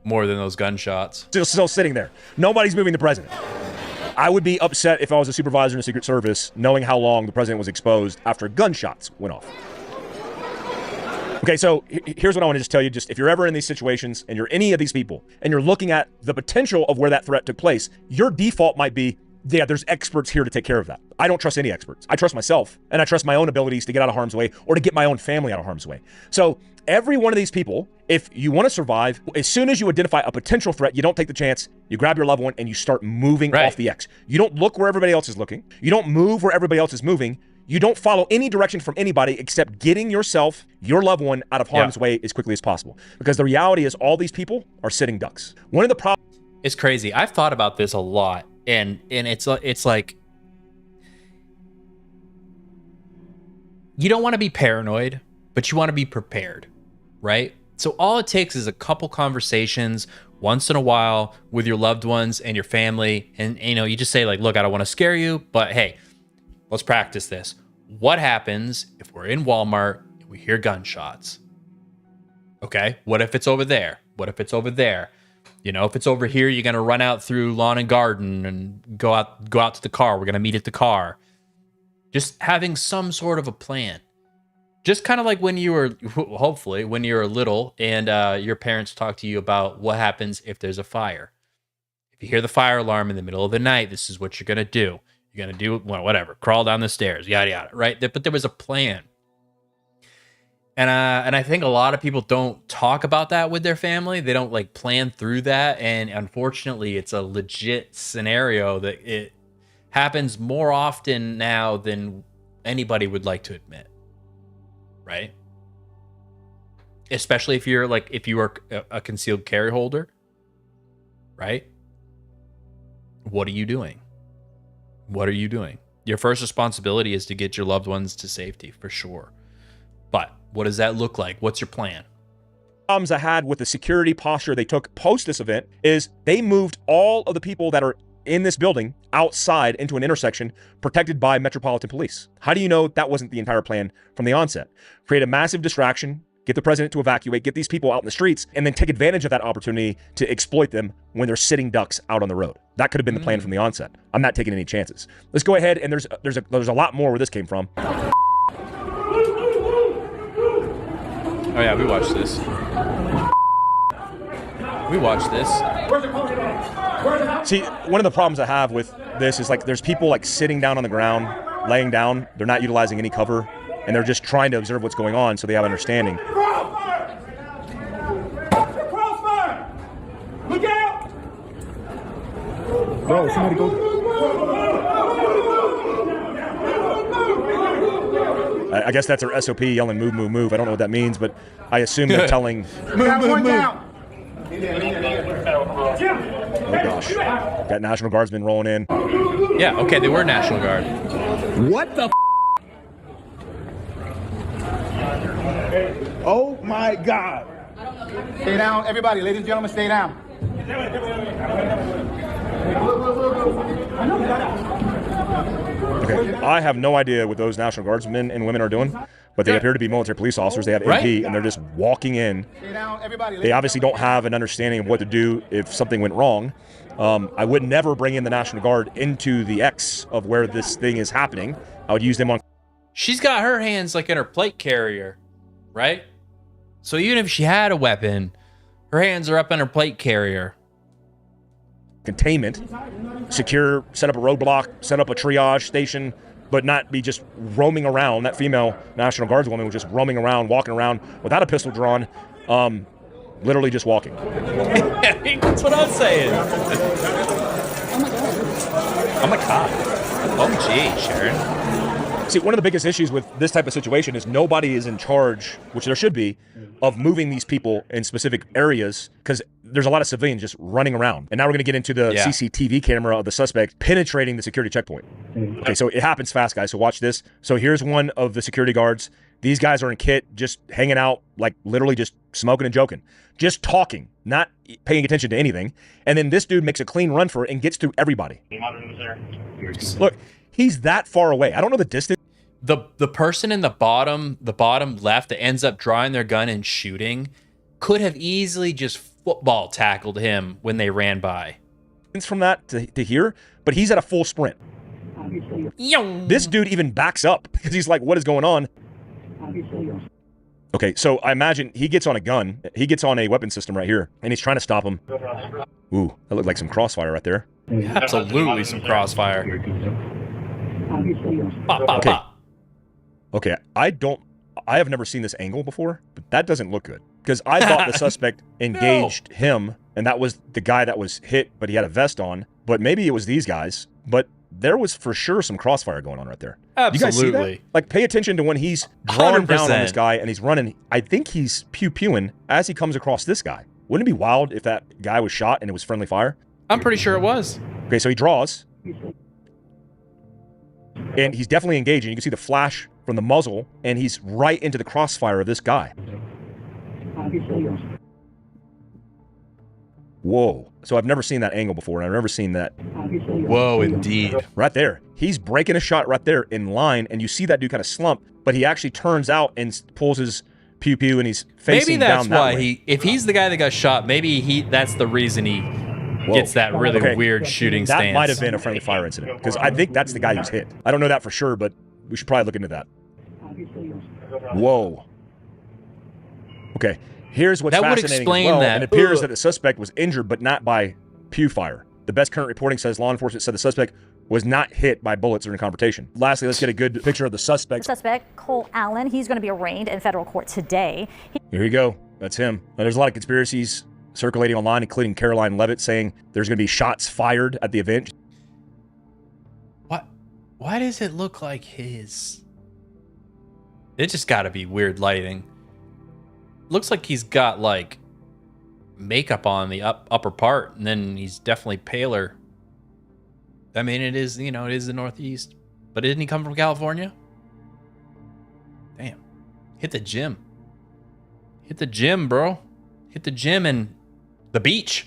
more than those gunshots. Still sitting there. Nobody's moving the president. I would be upset if I was a supervisor in the Secret Service knowing how long the president was exposed after gunshots went off. Okay, so here's what I want to just tell you. Just if you're ever in these situations and you're any of these people and you're looking at the potential of where that threat took place, your default might be, yeah, there's experts here to take care of that. I don't trust any experts. I trust myself, and I trust my own abilities to get out of harm's way or to get my own family out of harm's way. So every one of these people, if you want to survive, as soon as you identify a potential threat, you don't take the chance, you grab your loved one, and you start moving off the X. You don't look where everybody else is looking. You don't move where everybody else is moving. You don't follow any direction from anybody except getting yourself, your loved one, out of harm's way as quickly as possible. Because the reality is all these people are sitting ducks. One of the problems... It's crazy. I've thought about this a lot, and it's like... You don't want to be paranoid, but you want to be prepared, right? So all it takes is a couple conversations once in a while with your loved ones and your family. And, you know, you just say like, look, I don't want to scare you, but hey, let's practice this. What happens if we're in Walmart and we hear gunshots? Okay, what if it's over there? What if it's over there? You know, if it's over here, you're going to run out through lawn and garden and go out to the car. We're going to meet at the car. Just having some sort of a plan. Just kind of like when you were, hopefully, when you were little and your parents talk to you about what happens if there's a fire. If you hear the fire alarm in the middle of the night, this is what you're going to do. You're going to do, well, whatever, crawl down the stairs, yada, yada, right? But there was a plan. And I think a lot of people don't talk about that with their family. They don't like plan through that. And unfortunately, it's a legit scenario that it happens more often now than anybody would like to admit, right? Especially if you're like, if you are a concealed carry holder, right? What are you doing? What are you doing? Your first responsibility is to get your loved ones to safety, for sure. But what does that look like? What's your plan? Problems I had with the security posture they took post this event is they moved all of the people that are in this building outside into an intersection protected by Metropolitan Police. How do you know that wasn't the entire plan from the onset? Create a massive distraction, get the president to evacuate, get these people out in the streets, and then take advantage of that opportunity to exploit them when they're sitting ducks out on the road. That could have been the plan from the onset. I'm not taking any chances. Let's go ahead, and there's a lot more where this came from. Oh yeah, we watched this. We watched this. See, one of the problems I have with this is like there's people like sitting down on the ground, laying down. They're not utilizing any cover, and they're just trying to observe what's going on so they have understanding. Look out! Bro, somebody go. I guess that's our SOP yelling move, move, move. I don't know what that means, but I assume they're telling... Move, move, move. Oh gosh. Got National Guardsmen rolling in. Yeah, okay, they were National Guard. What the Oh my God. Stay down, everybody, ladies and gentlemen, stay down. Okay, I have no idea what those National Guardsmen and women are doing, but they appear to be military police officers. They have MP, and they're just walking in. They obviously don't have an understanding of what to do if something went wrong. I would never bring in the National Guard into the X of where this thing is happening. I would use them on... She's got her hands like in her plate carrier, right? So even if she had a weapon, her hands are up in her plate carrier. Containment, secure, set up a roadblock, set up a triage station, but not be just roaming around. That female National Guardswoman was just roaming around, walking around without a pistol drawn, literally just walking. That's what I'm saying. Oh my God. Oh gee, Sharon. See, one of the biggest issues with this type of situation is nobody is in charge, which there should be, of moving these people in specific areas because there's a lot of civilians just running around. And now we're going to get into the CCTV camera of the suspect penetrating the security checkpoint. Okay, so it happens fast, guys, so watch this. So here's one of the security guards. These guys are in kit, just hanging out, like literally just smoking and joking, just talking, not paying attention to anything. And then this dude makes a clean run for it and gets through everybody. Look, he's that far away. I don't know the distance. The person in the bottom left that ends up drawing their gun and shooting could have easily just football tackled him when they ran by. From that to here, but he's at a full sprint. This dude even backs up because he's like, what is going on? Okay, so I imagine he gets on a gun. He gets on a weapon system right here, and he's trying to stop him. Ooh, that looked like some crossfire right there. Absolutely some crossfire. Okay. Okay, I have never seen this angle before, but that doesn't look good. Because I thought the suspect engaged him, and that was the guy that was hit, but he had a vest on. But maybe it was these guys. But there was for sure some crossfire going on right there. Absolutely. You guys see that? Like, pay attention to when he's drawing down on this guy and he's running. I think he's pew-pewing as he comes across this guy. Wouldn't it be wild if that guy was shot and it was friendly fire? I'm pretty sure it was. Okay, so he draws. And he's definitely engaging. You can see the flash from the muzzle, and he's right into the crossfire of this guy. Whoa. So I've never seen that angle before, and I've never seen that. Whoa, indeed. Right there. He's breaking a shot right there in line, and you see that dude kind of slump, but he actually turns out and pulls his pew-pew, and he's facing down that way. Maybe that's why if he's the guy that got shot, maybe that's the reason he gets that really weird shooting stance. That might have been a friendly fire incident, because I think that's the guy who's hit. I don't know that for sure, but we should probably look into that. Whoa. Okay. Here's what's fascinating as well. It appears that the suspect was injured, but not by pew fire. The best current reporting says law enforcement said the suspect was not hit by bullets during a confrontation. Lastly, let's get a good picture of the suspect. The suspect, Cole Allen, he's going to be arraigned in federal court today. Here you go. That's him. Now, there's a lot of conspiracies circulating online, including Caroline Levitt saying there's going to be shots fired at the event. Why does it look like his? It just got to be weird lighting. Looks like he's got like makeup on the upper part, and then he's definitely paler. I mean, it is, it is the Northeast, but didn't he come from California? Damn. Hit the gym. Hit the gym, bro. Hit the gym and the beach.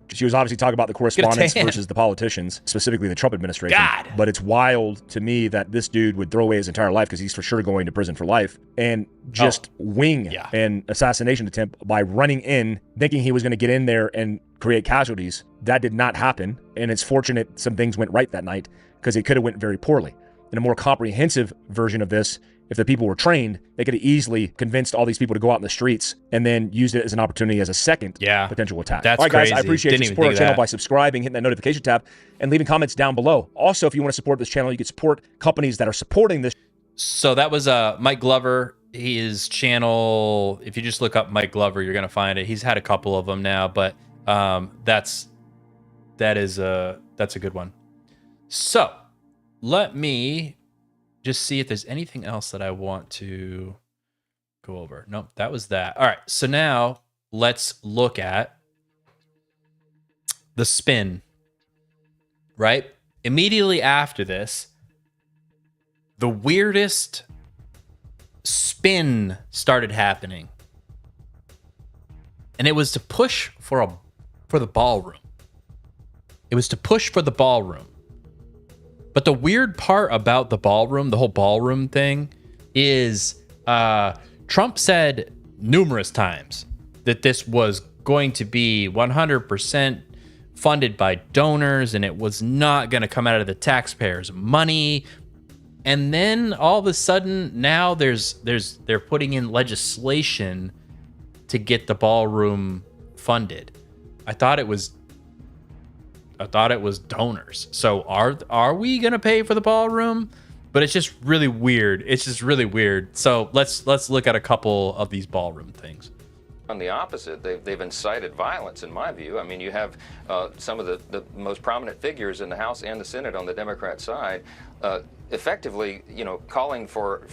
She was obviously talking about the correspondents versus the politicians, specifically the Trump administration. God. But it's wild to me that this dude would throw away his entire life, because he's for sure going to prison for life, and just wing an assassination attempt by running in, thinking he was going to get in there and create casualties. That did not happen, and it's fortunate some things went right that night, because it could have went very poorly. In a more comprehensive version of this, if the people were trained, they could have easily convinced all these people to go out in the streets and then used it as an opportunity as a second potential attack. That's all right, guys, crazy. I appreciate you support our channel by subscribing, hitting that notification tab, and leaving comments down below. Also, if you want to support this channel, you can support companies that are supporting this. So that was Mike Glover. His channel, if you just look up Mike Glover, you're going to find it. He's had a couple of them now, but that's a good one. So let me just see if there's anything else that I want to go over. Nope, that was that. All right, so now let's look at the spin, right? Immediately after this, the weirdest spin started happening. And it was to push for the ballroom. It was to push for the ballroom. But the weird part about the ballroom, the whole ballroom thing, is Trump said numerous times that this was going to be 100% funded by donors, and it was not going to come out of the taxpayers' money. And then all of a sudden, now they're putting in legislation to get the ballroom funded. I thought it was donors. So are we gonna pay for the ballroom? But it's just really weird. It's just really weird. So let's look at a couple of these ballroom things. On the opposite, they've incited violence, in my view. I mean, you have some of the most prominent figures in the House and the Senate on the Democrat side effectively, calling for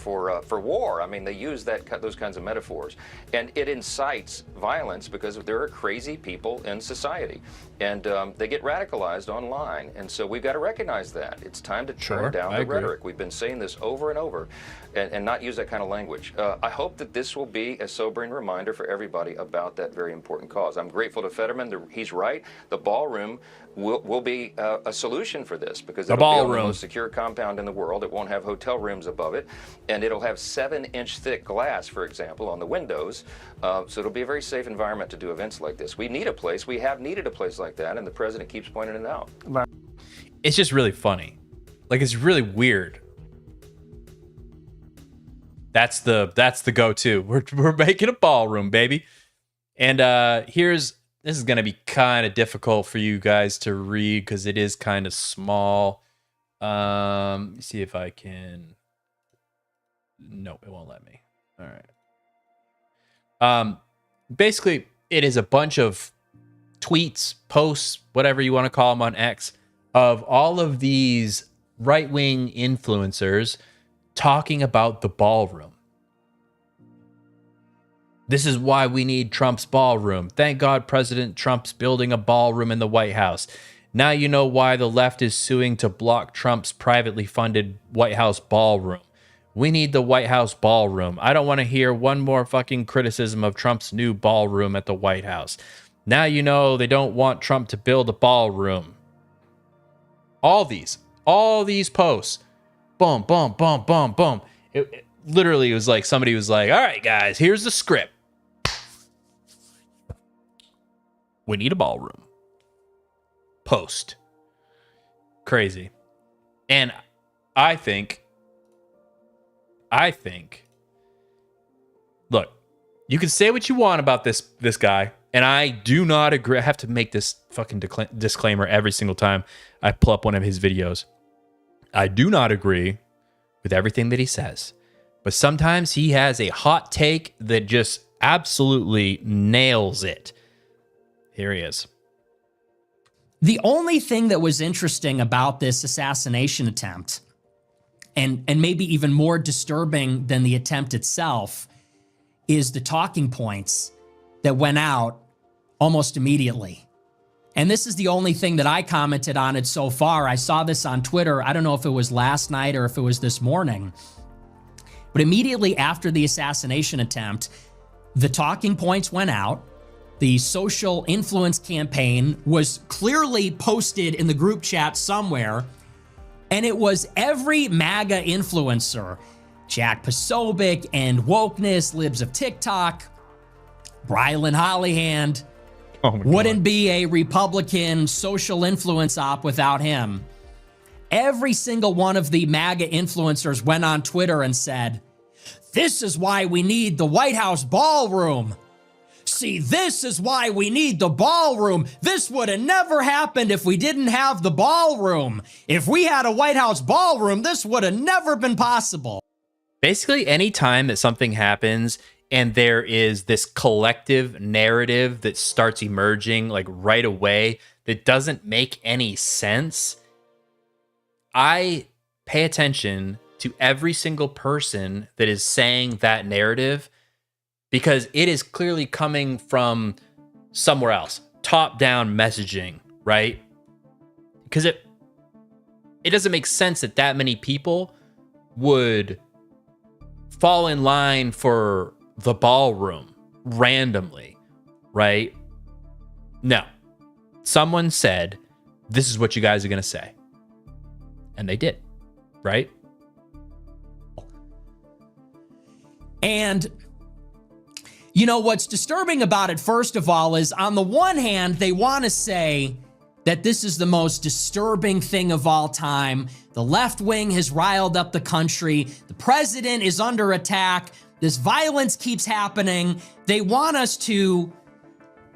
war. I mean, they use those kinds of metaphors, and it incites violence because there are crazy people in society, and they get radicalized online. And so we've got to recognize that it's time to turn down the rhetoric. We've been saying this over and over, and not use that kind of language. I hope that this will be a sobering reminder for everybody about that very important cause. I'm grateful to Fetterman. He's right. The ballroom will be a solution for this, because it'll be on the most secure compound in the world. It won't have hotel rooms above it, and it'll have 7-inch thick glass, for example, on the windows. So it'll be a very safe environment to do events like this. We need a place. We have needed a place like that, and the president keeps pointing it out. It's just really funny. Like, it's really weird. That's the go-to. We're making a ballroom, baby. And this is going to be kind of difficult for you guys to read because it is kind of small. Let me see if I can. No, it won't let me. All right. Basically, it is a bunch of tweets, posts, whatever you want to call them on X, of all of these right-wing influencers talking about the ballroom. This is why we need Trump's ballroom. Thank God President Trump's building a ballroom in the White House. Now you know why the left is suing to block Trump's privately funded White House ballroom. We need the White House ballroom. I don't want to hear one more fucking criticism of Trump's new ballroom at the White House. Now you know they don't want Trump to build a ballroom. All these posts. Boom, boom, boom, boom, boom. It literally was like somebody was like, all right, guys, here's the script. We need a ballroom. Post. Crazy. And I think, look, you can say what you want about this guy, and I do not agree. I have to make this fucking disclaimer every single time I pull up one of his videos. I do not agree with everything that he says, but sometimes he has a hot take that just absolutely nails it. Here he is. The only thing that was interesting about this assassination attempt, and maybe even more disturbing than the attempt itself, is the talking points that went out almost immediately. And this is the only thing that I commented on it so far. I saw this on Twitter. I don't know if it was last night or if it was this morning. But immediately after the assassination attempt, the talking points went out. The social influence campaign was clearly posted in the group chat somewhere. And it was every MAGA influencer, Jack Posobiec and Wokeness, Libs of TikTok, Brylan Hollyhand, wouldn't be a Republican social influence op without him. Every single one of the MAGA influencers went on Twitter and said, this is why we need the White House ballroom. See, this is why we need the ballroom. This would have never happened if we didn't have the ballroom. If we had a White House ballroom, this would have never been possible. Basically, any time that something happens and there is this collective narrative that starts emerging like right away that doesn't make any sense, I pay attention to every single person that is saying that narrative, because it is clearly coming from somewhere else. Top-down messaging, right? Because it doesn't make sense that many people would fall in line for the ballroom randomly, right? No. Someone said, this is what you guys are going to say. And they did, right? And you know, what's disturbing about it, first of all, is on the one hand, they want to say that this is the most disturbing thing of all time. The left wing has riled up the country. The president is under attack. This violence keeps happening. They want us to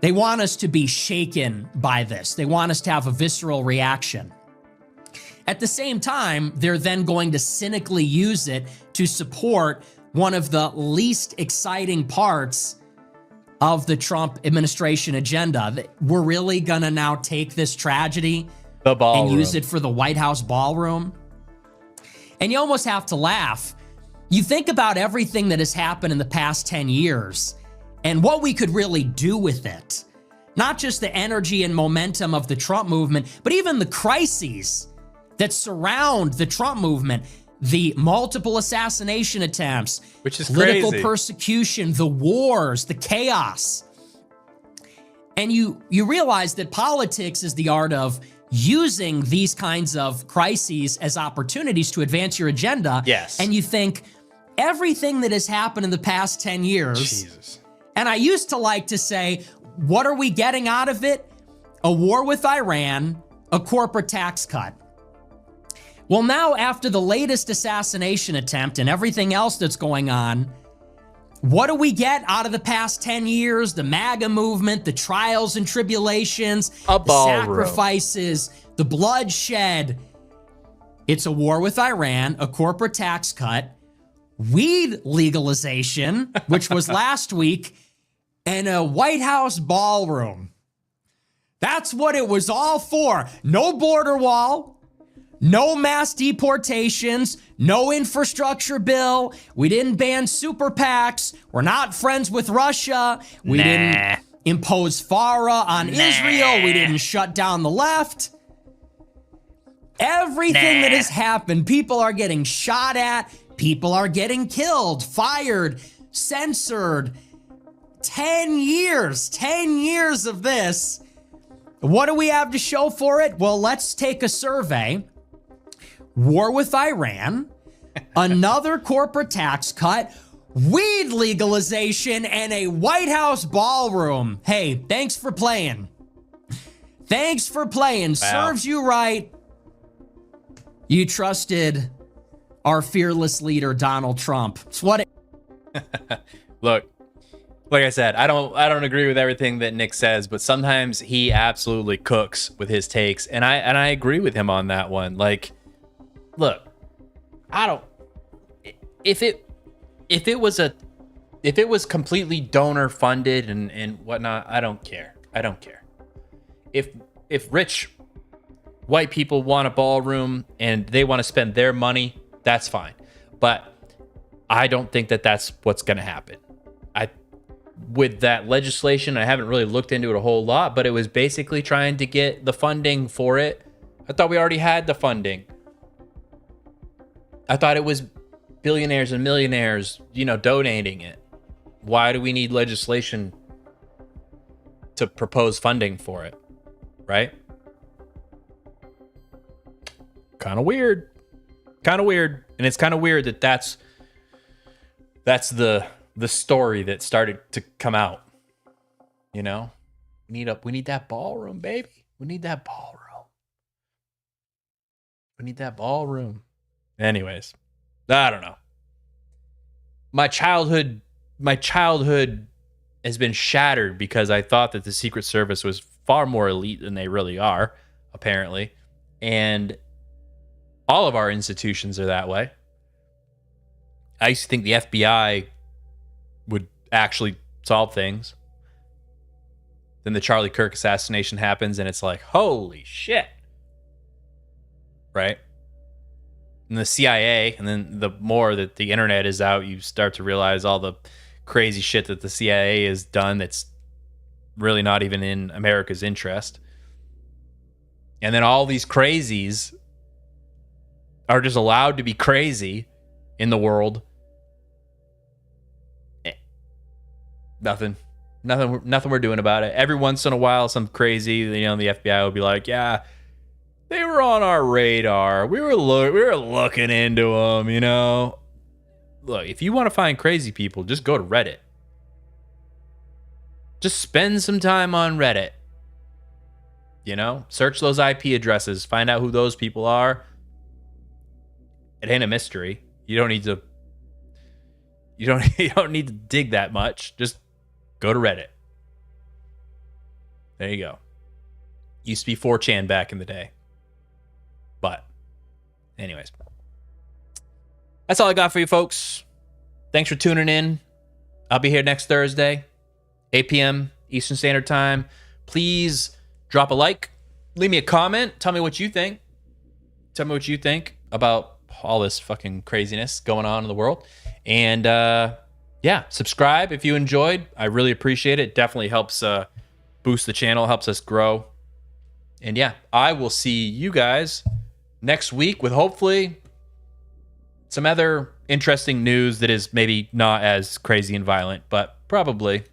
be shaken by this. They want us to have a visceral reaction. At the same time, they're then going to cynically use it to support one of the least exciting parts of the Trump administration agenda. We're really gonna now take this tragedy and use it for the White House ballroom. And you almost have to laugh. You think about everything that has happened in the past 10 years and what we could really do with it. Not just the energy and momentum of the Trump movement, but even the crises that surround the Trump movement. The multiple assassination attempts, which is political crazy. persecution, the wars, the chaos. And you realize that politics is the art of using these kinds of crises as opportunities to advance your agenda. Yes. And you think, everything that has happened in the past 10 years, Jesus. And I used to like to say, what are we getting out of it? A war with Iran, a corporate tax cut. Well, now after the latest assassination attempt and everything else that's going on, what do we get out of the past 10 years? The MAGA movement, the trials and tribulations, the sacrifices, the bloodshed. It's a war with Iran, a corporate tax cut, weed legalization, which was last week, and a White House ballroom. That's what it was all for. No border wall. No mass deportations, no infrastructure bill. We didn't ban super PACs. We're not friends with Russia. We didn't impose FARA on Israel. We didn't shut down the left. Everything that has happened, people are getting shot at, people are getting killed, fired, censored. 10 years of this. What do we have to show for it? Well, let's take a survey. War with Iran, another corporate tax cut, weed legalization, and a White House ballroom. Hey, thanks for playing. Thanks for playing. Wow. Serves you right. You trusted our fearless leader, Donald Trump. It's what it Look, like I said, I don't agree with everything that Nick says, but sometimes he absolutely cooks with his takes, and I agree with him on that one. Like, look, if it was completely donor funded and whatnot, I don't care. If rich white people want a ballroom and they want to spend their money, that's fine. But I don't think that that's what's going to happen. With that legislation, I haven't really looked into it a whole lot, but it was basically trying to get the funding for it. I thought we already had the funding. I thought it was billionaires and millionaires, donating it. Why do we need legislation to propose funding for it? Right? Kind of weird. And it's kind of weird that that's the story that started to come out. We need that ballroom, baby. We need that ballroom. Anyways, I don't know. My childhood has been shattered because I thought that the Secret Service was far more elite than they really are, apparently. And all of our institutions are that way. I used to think the FBI would actually solve things. Then the Charlie Kirk assassination happens and it's like, holy shit. Right? And the CIA, and then the more that the internet is out, you start to realize all the crazy shit that the CIA has done that's really not even in America's interest. And then all these crazies are just allowed to be crazy in the world. Nothing we're doing about it. Every once in a while, some crazy, the FBI will be like, yeah, they were on our radar. We were looking into them, Look, if you want to find crazy people, just go to Reddit. Just spend some time on Reddit. Search those IP addresses, find out who those people are. It ain't a mystery. You don't need to dig that much. Just go to Reddit. There you go. Used to be 4chan back in the day. But anyways, that's all I got for you folks. Thanks for tuning in. I'll be here next Thursday, 8 p.m. Eastern Standard Time. Please drop a like. Leave me a comment. Tell me what you think. Tell me what you think about all this fucking craziness going on in the world. And yeah, subscribe if you enjoyed. I really appreciate it. Definitely helps boost the channel, helps us grow. And yeah, I will see you guys next week with hopefully some other interesting news that is maybe not as crazy and violent, but probably